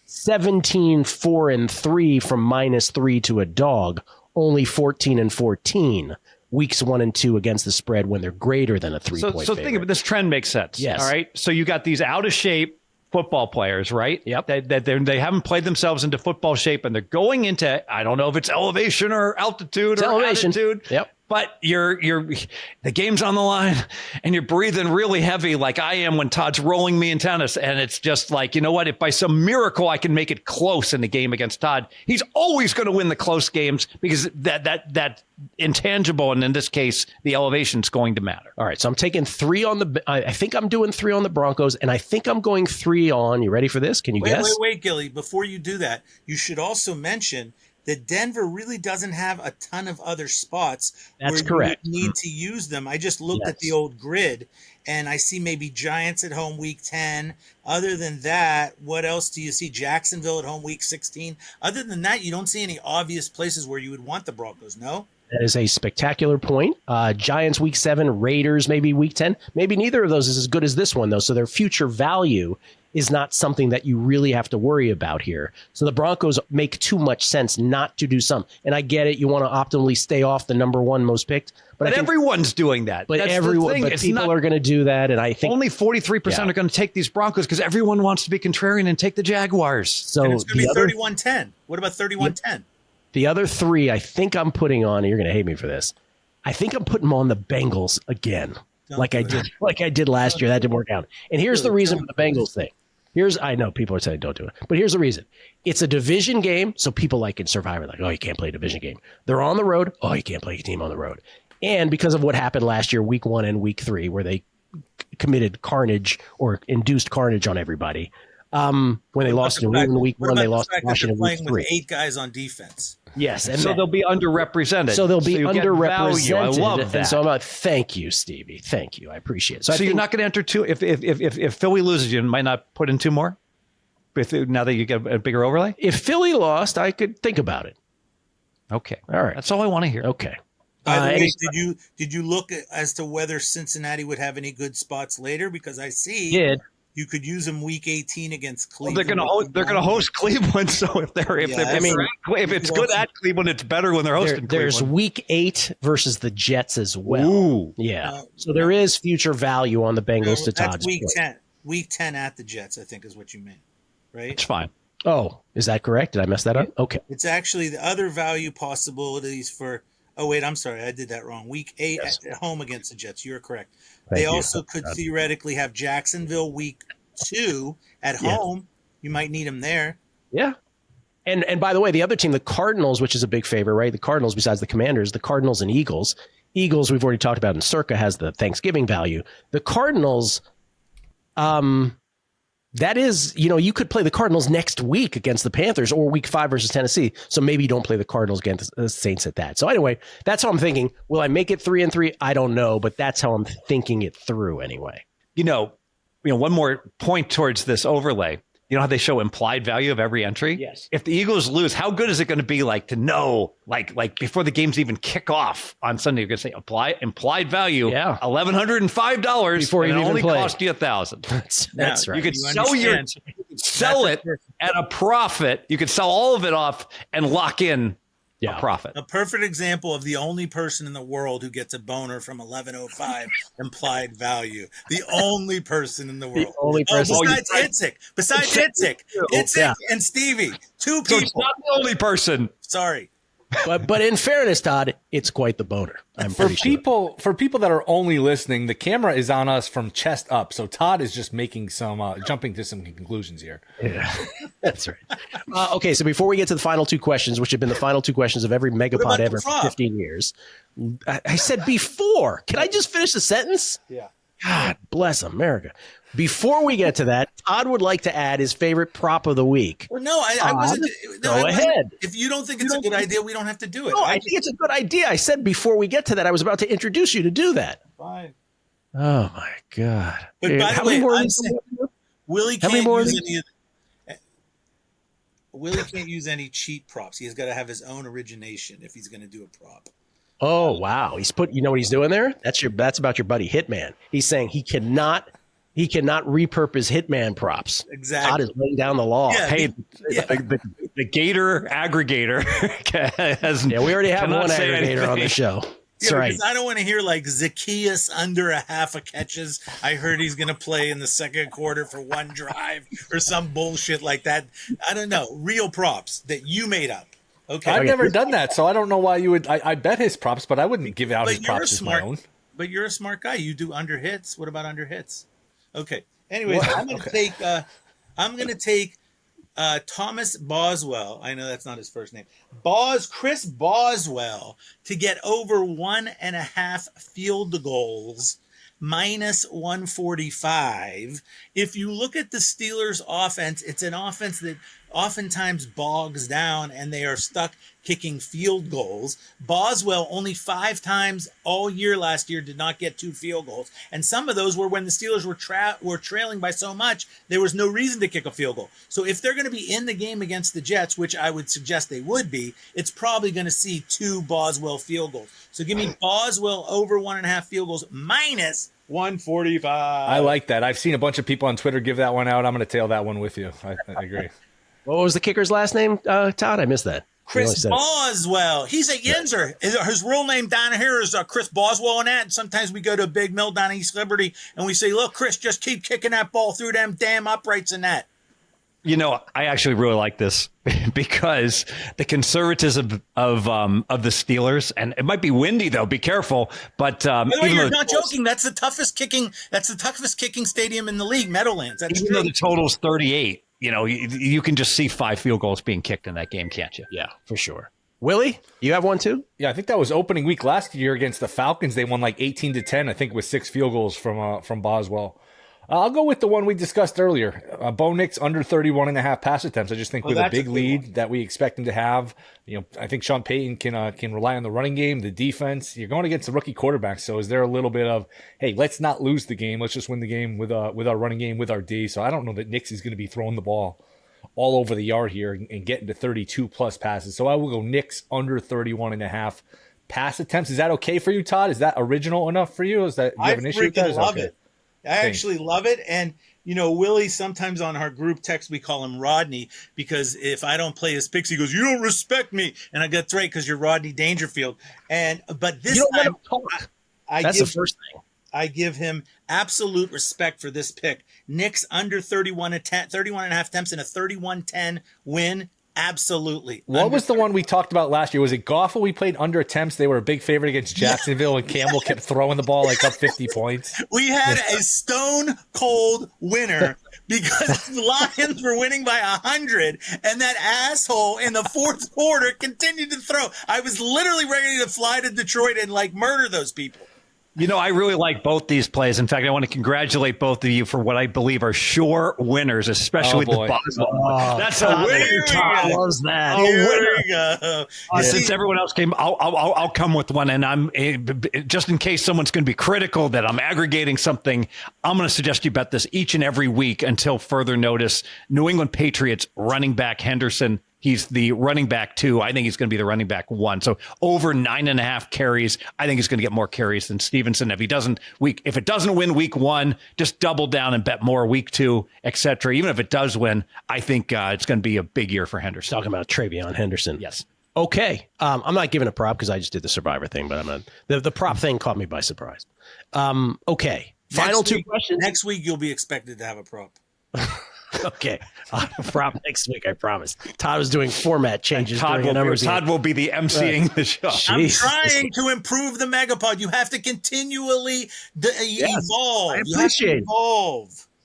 17-4-3 from -3 to a dog, only 14-14 weeks 1 and 2 against the spread when they're greater than a 3-point So think of it, this trend makes sense. Yes. All right. So you got these out of shape football players, right? Yep. They haven't played themselves into football shape, and they're going into, I don't know if it's elevation or altitude attitude. Yep. But the game's on the line, and you're breathing really heavy like I am when Todd's rolling me in tennis. And it's just like, you know what? If by some miracle I can make it close in the game against Todd, he's always going to win the close games because that intangible, and in this case, the elevation is going to matter. All right, so I'm taking 3 on I think I'm doing 3 on the Broncos, and I think I'm going 3 on, you ready for this? Can you guess? Wait, Gilly. Before you do that, you should also mention that Denver really doesn't have a ton of other spots That's where correct. you need to use them. I just looked at the old grid, and I see maybe Giants at home week 10. Other than that, what else do you see? Jacksonville at home week 16. Other than that, you don't see any obvious places where you would want the Broncos, no? That is a spectacular point. Giants week 7, Raiders maybe week 10. Maybe neither of those is as good as this one, though. So their future value is not something that you really have to worry about here. So the Broncos make too much sense not to do some. And I get it. You want to optimally stay off the number 1 most picked. But everyone's doing that. But That's everyone, but people are going to do that. And I think only 43% are going to take these Broncos because everyone wants to be contrarian and take the Jaguars. So and it's going to be 31-10. What about 31-10? The other 3 I think I'm putting on, and you're going to hate me for this, I think I'm putting them on the Bengals again, like I did last year. That didn't work out. And here's the reason for the Bengals thing. I know people are saying don't do it, but here's the reason. It's a division game, so people like in Survivor, like, oh, you can't play a division game. They're on the road. Oh, you can't play a team on the road. And because of what happened last year, week 1 and week 3, where they committed carnage or induced carnage on everybody. When they lost in week 1, they lost to Washington week 3. With 8 guys on defense. Yes, and so they'll be underrepresented. So they'll be underrepresented. I love that. And so I'm like, thank you, Stevie. Thank you. I appreciate it. So you're not going to enter 2 if Philly loses, you might not put in 2 more. Now that you get a bigger overlay. If Philly lost, I could think about it. Okay, all right. That's all I want to hear. Okay. By the way, did you look as to whether Cincinnati would have any good spots later? Because I see you could use them week 18 against Cleveland. Well, they're going to host Cleveland. So if it's good at Cleveland, it's better when they're hosting Cleveland. There's week 8 versus the Jets as well. Ooh. Yeah. So there is future value on the Bengals to Todd's week point. 10. Week 10 at the Jets, I think is what you meant, right? It's fine. Oh, is that correct? Did I mess that up? Okay. It's actually the other value possibilities for. Oh, wait, I'm sorry. I did that wrong. Week 8 at home against the Jets. You're correct. They also could theoretically have Jacksonville week 2 at home. You might need them there. Yeah. And by the way, the other team, the Cardinals, which is a big favorite, right? The Cardinals, besides the Commanders, the Cardinals and Eagles. Eagles, we've already talked about in Circa, has the Thanksgiving value. The Cardinals, that is, you could play the Cardinals next week against the Panthers or week 5 versus Tennessee. So maybe you don't play the Cardinals against the Saints at that. So anyway, that's how I'm thinking. Will I make it 3-3? I don't know, but that's how I'm thinking it through anyway. One more point towards this overlay. You know how they show implied value of every entry? Yes. If the Eagles lose, how good is it going to be to know, before the games even kick off on Sunday, you're going to say implied value, $1,105 before you and it even only play. cost you $1,000. That's right. You could sell it at a profit. You could sell all of it off and lock in a profit. A perfect example of the only person in the world who gets a boner from 1105 implied value. The only person in the world. The only person. Besides Hitzik. Hitzik and Stevie. 2 people. So it's not the only person. Sorry. But in fairness, Todd, it's quite the boner. For people that are only listening, the camera is on us from chest up. So Todd is just making some jumping to some conclusions here. Yeah, that's right. Okay, so before we get to the final 2 questions, which have been the final 2 questions of every Megapod ever for 15 years, I said before. Can I just finish the sentence? Yeah. God bless America. Before we get to that, Todd would like to add his favorite prop of the week. Well, no, I wasn't. Go ahead. If you don't think it's a good idea, we don't have to do it. No, I think it's a good idea. I said before we get to that, I was about to introduce you to do that. Fine. Oh, my God. But by the way, I'm saying, Willie can't use any cheat props. He's got to have his own origination if he's going to do a prop. Oh, wow. You know what he's doing there? That's about your buddy Hitman. He's saying he cannot repurpose Hitman props. Exactly. Todd is laying down the law. Yeah, hey, the Gator aggregator has. Yeah, we already have one aggregator on the show. That's right. I don't want to hear Zacchaeus under a half a catches. I heard he's going to play in the second quarter for 1 drive or some bullshit like that. I don't know. Real props that you made up. Okay. I've never done that, so I don't know why you would. I bet his props, but I wouldn't give out his props as my own. But you're a smart guy. You do under hits. What about under hits? Okay. Anyways, I'm going to take Thomas Boswell. I know that's not his first name. Chris Boswell to get over 1.5 field goals. Minus 145. If you look at the Steelers' offense, it's an offense that oftentimes bogs down and they are stuck kicking field goals. Boswell only 5 times all year last year did not get 2 field goals. And some of those were when the Steelers were trailing by so much, there was no reason to kick a field goal. So if they're going to be in the game against the Jets, which I would suggest they would be, it's probably going to see 2 Boswell field goals. So give me Boswell over 1.5 field goals minus 145. I like that. I've seen a bunch of people on Twitter give that one out. I'm going to tail that one with you. I agree. What was the kicker's last name, Todd? I missed that. Chris Boswell. He's at Yinzer. His real name down here is Chris Boswell and that. And sometimes we go to a big mill down East Liberty and we say, look, Chris, just keep kicking that ball through them damn uprights and that. You know, I actually really like this because the conservatism of the Steelers, and it might be windy though. Be careful. But by the way, you're not joking. That's the toughest kicking stadium in the league, Meadowlands. That's even though the total's 38. You know, you can just see 5 field goals being kicked in that game, can't you? Yeah, for sure. Willie, you have one too? Yeah, I think that was opening week last year against the Falcons. They won like 18-10, I think, with 6 field goals from Boswell. I'll go with the one we discussed earlier. Bo Nix under 31.5 pass attempts. I just think with a big lead that we expect him to have, I think Sean Payton can rely on the running game, the defense. You're going against a rookie quarterback, so is there a little bit of, hey, let's not lose the game. Let's just win the game with our running game, with our D. So I don't know that Nix is going to be throwing the ball all over the yard here and getting to 32-plus passes. So I will go Nix under 31.5 pass attempts. Is that okay for you, Todd? Is that original enough for you? Do you have an issue with that? I love it. I actually love it. And, Willie, sometimes on our group text, we call him Rodney because if I don't play his picks, he goes, you don't respect me. And I go, that's right, because you're Rodney Dangerfield. But this time, that's the first thing. I give him absolute respect for this pick. Knicks under 31.5 attempts in a 31-10 win. Absolutely. What was the one we talked about last year? Was it Goffle? We played under attempts. They were a big favorite against Jacksonville, and Campbell kept throwing the ball like up 50 points. We had a stone cold winner because the Lions were winning by 100, and that asshole in the fourth quarter continued to throw. I was literally ready to fly to Detroit and murder those people. I really like both these plays. In fact, I want to congratulate both of you for what I believe are sure winners, especially the Boswell. That's a winner. Todd loves that. Here we go. Since everyone else came, I'll come with one. And I'm just in case someone's going to be critical that I'm aggregating something, I'm going to suggest you bet this each and every week until further notice. New England Patriots running back Henderson. He's the running back 2. I think he's going to be the running back 1. So over 9.5 carries. I think he's going to get more carries than Stevenson. If it doesn't win week 1, just double down and bet more week 2, etc. Even if it does win, I think it's going to be a big year for Henderson. Talking about Travion Henderson. Yes. Okay. I'm not giving a prop because I just did the Survivor thing, but the prop thing caught me by surprise. Okay. Final 2 questions. Next week, you'll be expected to have a prop. Okay. I'll have a prop next week, I promise. Todd was doing format changes. Todd will be the emceeing the show. I'm trying to improve the MegaPod. You have to continually evolve.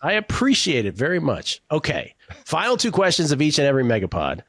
I appreciate it very much. Okay. Final 2 questions of each and every MegaPod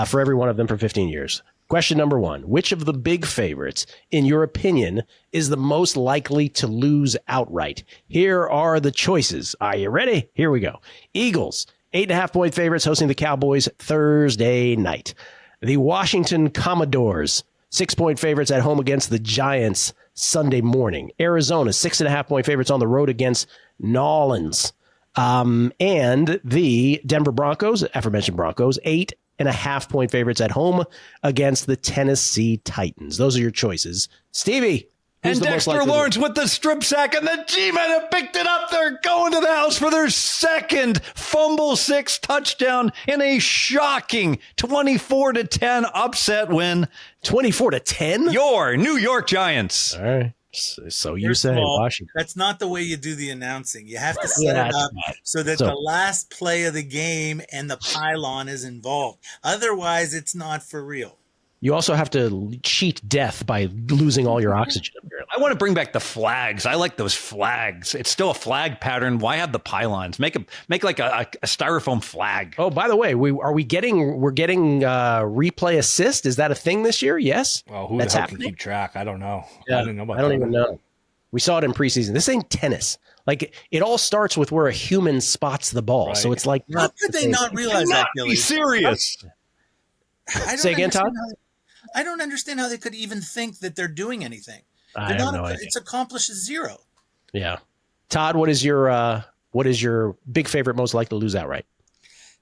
for every one of them for 15 years. Question number 1, which of the big favorites, in your opinion, is the most likely to lose outright? Here are the choices. Are you ready? Here we go. Eagles, 8.5-point favorites hosting the Cowboys Thursday night. The Washington Commodores, 6-point favorites at home against the Giants Sunday morning. Arizona, 6.5-point favorites on the road against Nolans. And the Denver Broncos, aforementioned Broncos, 8.5-point favorites at home against the Tennessee Titans. Those are your choices. Stevie. And Dexter Lawrence with the strip sack, and the G-Men have picked it up. They're going to the house for their second fumble 6 touchdown in a shocking 24-10 upset win. 24-10? Your New York Giants. All right. So you say, Washington. That's not the way you do the announcing. You have to set it up so that the last play of the game and the pylon is involved. Otherwise, it's not for real. You also have to cheat death by losing all your oxygen. I want to bring back the flags. I like those flags. It's still a flag pattern. Why have the pylons? Make like a styrofoam flag. Oh, by the way, we're getting replay assist. Is that a thing this year? Yes. Well, who the hell can keep track? I don't know. Yeah, I didn't know about I don't even know. We saw it in preseason. This ain't tennis. Like it all starts with where a human spots the ball. Right. So it's like, How could they not realize that, Be Gilly? serious. Say again, Todd? I don't understand how they could even think that they're doing anything. I have no idea. It's accomplished zero. Yeah. Todd, what is your big favorite most likely to lose outright?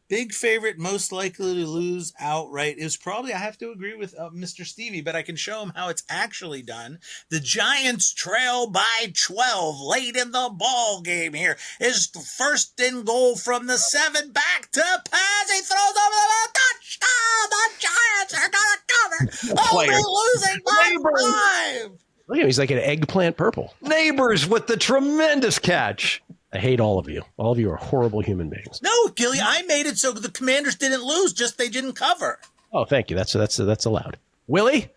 Big favorite, most likely to lose outright is probably, I have to agree with Mr. Stevie, but I can show him how it's actually done. The Giants trail by 12 late in the ball game here. Is first and goal from the 7, back to pass. He throws over the touchdown. The Giants are going to cover. Only losing by 5. Look at him. He's like an eggplant purple. Neighbors with the tremendous catch. I hate all of you. All of you are horrible human beings. No, Gilly, I made it so the Commanders didn't lose, just they didn't cover. Oh, thank you. That's allowed. Willie?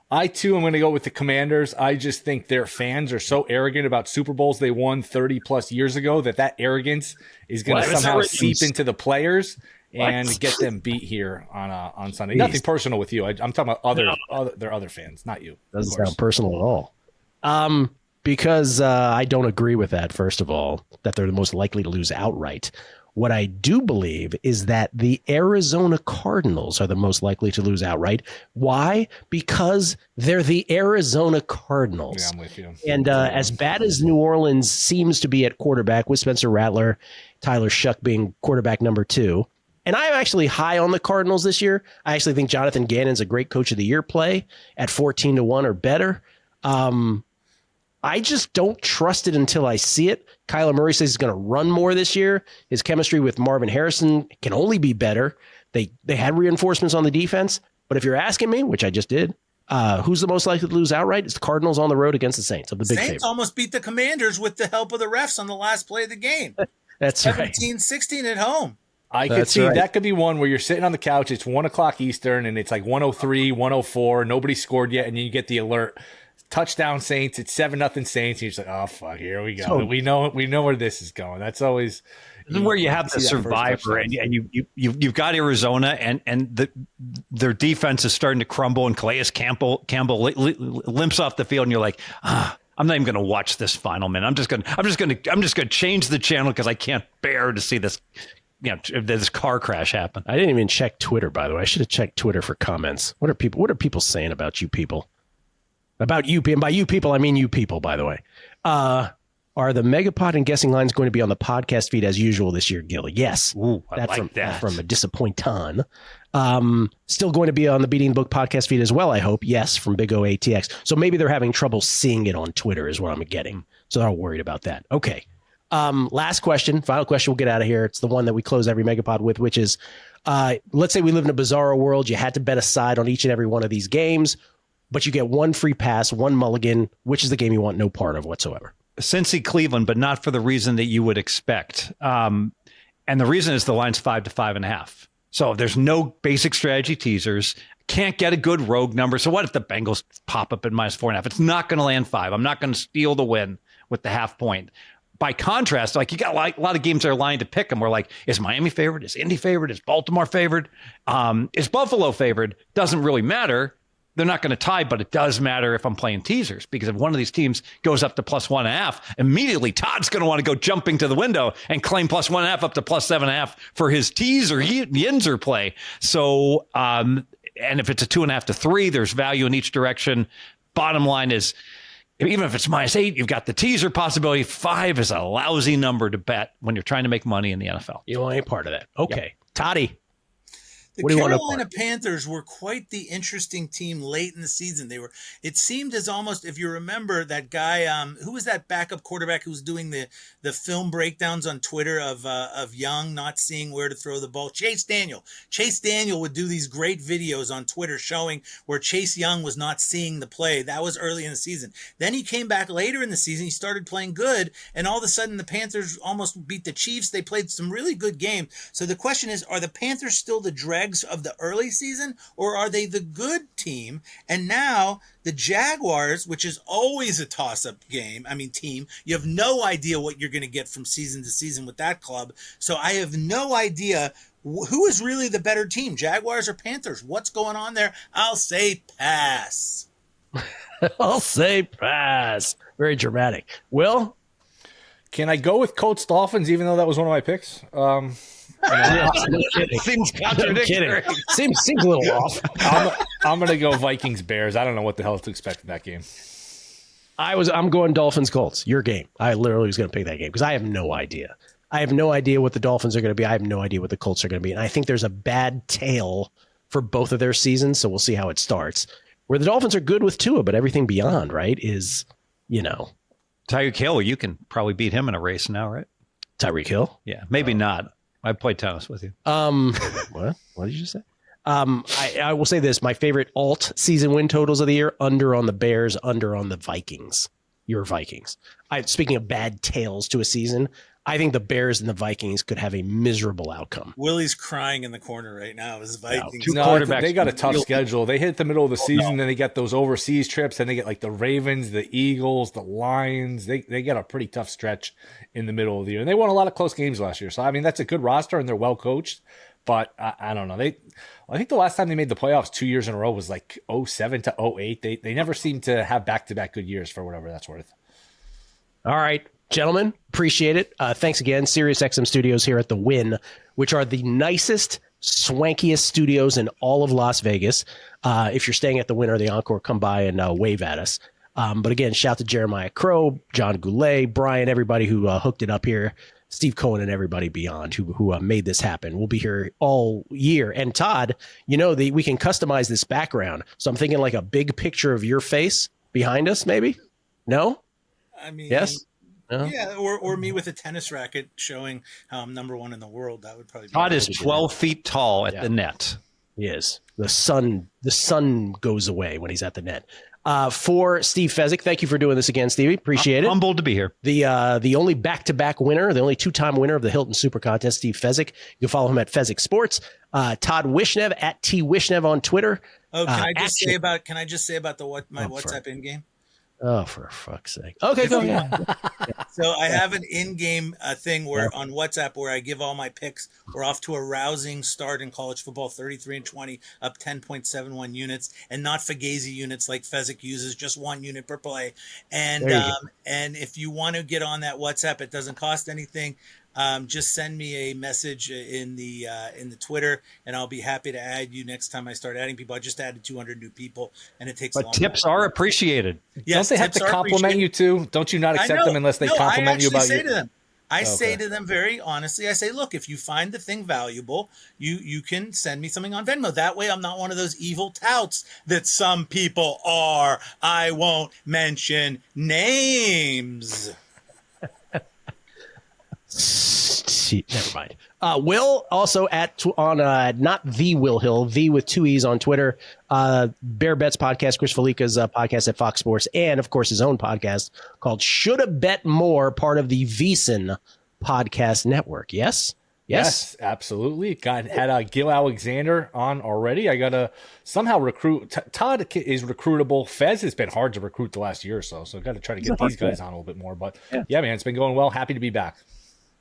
I, too, am going to go with the Commanders. I just think their fans are so arrogant about Super Bowls they won 30-plus years ago that arrogance is going to somehow seep into the players and get them beat here on Sunday. Jeez. Nothing personal with you. I'm talking about their other fans, not you. Doesn't sound personal at all. Because I don't agree with that, first of all, that they're the most likely to lose outright. What I do believe is that the Arizona Cardinals are the most likely to lose outright. Why? Because they're the Arizona Cardinals. Yeah, I'm with you. And as bad as New Orleans seems to be at quarterback, with Spencer Rattler, Tyler Shuck being quarterback number 2, and I'm actually high on the Cardinals this year. I actually think Jonathan Gannon's a great Coach of the Year play at 14-1 or better. I just don't trust it until I see it. Kyler Murray says he's going to run more this year. His chemistry with Marvin Harrison can only be better. They had reinforcements on the defense. But if you're asking me, which I just did, who's the most likely to lose outright? It's the Cardinals on the road against the Saints. Of the big Saints favorite. almost beat the Commanders with the help of the refs on the last play of the game. That's right. 17-16 at home. I could see that could be one where you're sitting on the couch. It's 1 o'clock Eastern, and it's like 1:03, 1:04. Nobody scored yet, and you get the alert. Touchdown Saints, it's 7-0 Saints. And you're just like, oh fuck, here we go. So, we know where this is going. That's always where you have the survivor, and you've got Arizona, and their defense is starting to crumble, and Calais Campbell limps off the field, and you're like, I'm not even going to watch this final minute. I'm just going to change the channel because I can't bear to see this. This car crash happen. I didn't even check Twitter, by the way. I should have checked Twitter for comments. What are people saying about you people? About you, and by you people, I mean you people, by the way. Are the MegaPod and guessing lines going to be on the podcast feed as usual this year, Gilly? Yes. Ooh, I like that. From a disappointon. Still going to be on the Beating the Book podcast feed as well, I hope. Yes, from Big O ATX. So maybe they're having trouble seeing it on Twitter is what I'm getting. So they're all worried about that. Okay. Last question, final question, we'll get out of here. It's the one that we close every MegaPod with, which is, let's say we live in a bizarro world. You had to bet a side on each and every one of these games, but you get one free pass, one mulligan. Which is the game you want no part of whatsoever? Cincy Cleveland, but not for the reason that you would expect. And the reason is the line's 5 to 5.5. So there's no basic strategy teasers. Can't get a good rogue number. So what if the Bengals pop up at -4.5? It's not going to land 5. I'm not going to steal the win with the half point. By contrast, like you got a lot of games that are lying to pick them. We're like, is Miami favored? Is Indy favored? Is Baltimore favored? Is Buffalo favored? Doesn't really matter. They're not going to tie, but it does matter if I'm playing teasers, because if one of these teams goes up to +1.5, immediately Todd's going to want to go jumping to the window and claim +1.5 up to +7.5 for his teaser yinzer play. So, and if it's a 2.5 to 3, there's value in each direction. Bottom line is, even if it's -8, you've got the teaser possibility. 5 is a lousy number to bet when you're trying to make money in the NFL. You don't want any part of that. Okay. Yep. Toddy. The Carolina Panthers were quite the interesting team late in the season. It seemed as almost, if you remember that guy, who was that backup quarterback who was doing the film breakdowns on Twitter of Young not seeing where to throw the ball? Chase Daniel. Chase Daniel would do these great videos on Twitter showing where Chase Young was not seeing the play. That was early in the season. Then he came back later in the season. He started playing good, and all of a sudden the Panthers almost beat the Chiefs. They played some really good games. So the question is, are the Panthers still the dregs of the early season, or are they the good team? And now the Jaguars, which is always a toss-up team, you have no idea what you're going to get from season to season with that club. So I have no idea who is really the better team, Jaguars or Panthers. What's going on there? I'll say pass. I'll say pass. Very dramatic. Will? Can I go with Colts Dolphins, even though that was one of my picks? No kidding. Seems No contradictory. kidding. Seems a little off. I'm going to go Vikings Bears. I don't know what the hell to expect in that game. I'm going Dolphins Colts. Your game. I literally was going to pick that game because I have no idea. I have no idea what the Dolphins are going to be. I have no idea what the Colts are going to be. And I think there's a bad tail for both of their seasons. So we'll see how it starts. Where the Dolphins are good with Tua, but everything beyond, right, is, Tyreek Hill, you can probably beat him in a race now, right? Tyreek Hill. Yeah, maybe not. I played tennis with you. What did you just say? I will say this: my favorite alt season win totals of the year: under on the Bears, under on the Vikings. Your Vikings. Speaking of bad tails to a season, I think the Bears and the Vikings could have a miserable outcome. Willie's crying in the corner right now. His Vikings. two No, quarterbacks they got a tough schedule. They hit the middle of the season, no. then they get those overseas trips, then they get like the Ravens, the Eagles, the Lions. They get a pretty tough stretch in the middle of the year. And they won a lot of close games last year. So, I mean, that's a good roster, and they're well coached. But I don't know. I think the last time they made the playoffs 2 years in a row was like 07 to 08. They never seem to have back-to-back good years for whatever that's worth. All right, gentlemen, appreciate it. Thanks again. SiriusXM Studios here at the Wynn, which are the nicest, swankiest studios in all of Las Vegas. If you're staying at the Wynn or the Encore, come by and wave at us. But again, shout to Jeremiah Crow, John Goulet, Brian, everybody who hooked it up here, Steve Cohen, and everybody beyond who made this happen. We'll be here all year. And Todd, we can customize this background. So I'm thinking like a big picture of your face behind us, maybe? No? I mean, Yes? No? yeah, or me with a tennis racket showing how I'm number one in the world. That would probably be Todd is 12 feet tall at Yeah. the net. He is. The sun goes away when he's at the net. For Steve Fezzik, thank you for doing this again, Stevie. Appreciate it. Humbled to be here. The only back-to-back winner, the only two-time winner of the Hilton Super Contest, Steve Fezzik. You can follow him at Fezzik Sports. Todd Wishnev at T Wishnev on Twitter. Oh, can I just say about my Oh, WhatsApp in game? Oh, for fuck's sake. Okay, go ahead. So I have an in-game thing where on WhatsApp where I give all my picks. We're off to a rousing start in college football, 33-20, up 10.71 units, and not Fugazi units like Fezzik uses, just 1 unit per play. And There you go. and if you want to get on that WhatsApp, it doesn't cost anything. Just send me a message in the Twitter, and I'll be happy to add you next time I start adding people. I just added 200 new people, and it takes. But tips are appreciated. Yes, Don't they have tips to are compliment appreciated. you too? Don't you not I accept know. them unless they No, compliment you about say you? to them. I say Okay. to them very honestly, I say, look, if you find the thing valuable, you can send me something on Venmo. That way I'm not one of those evil touts that some people are. I won't mention names. Never mind. Will also on not the Will Hill, the with 2 E's on Twitter. Bear Bets podcast, Chris Felica's podcast at Fox Sports, and of course his own podcast called Shoulda Bet More, part of the VSiN podcast network. Yes. Yes, absolutely. Had Gill Alexander on already. I gotta somehow recruit. Todd is recruitable. Fez has been hard to recruit the last year or so. So got to try to get these guys on a little bit more. But yeah, man, it's been going well. Happy to be back.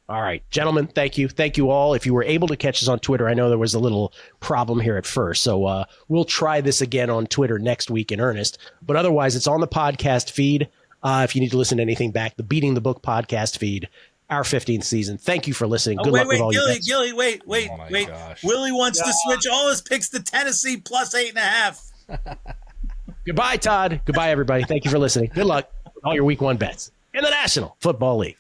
All right, gentlemen, thank you. Thank you all. If you were able to catch us on Twitter, I know there was a little problem here at first. So we'll try this again on Twitter next week in earnest. But otherwise, it's on the podcast feed. If you need to listen to anything back, the Beating the Book podcast feed, our 15th season. Thank you for listening. Good luck with all your bets. Gilly, wait. Oh my gosh. Willie wants to switch all his picks to Tennessee plus 8.5. Goodbye, Todd. Goodbye, everybody. Thank you for listening. Good luck with all your week 1 bets in the National Football League.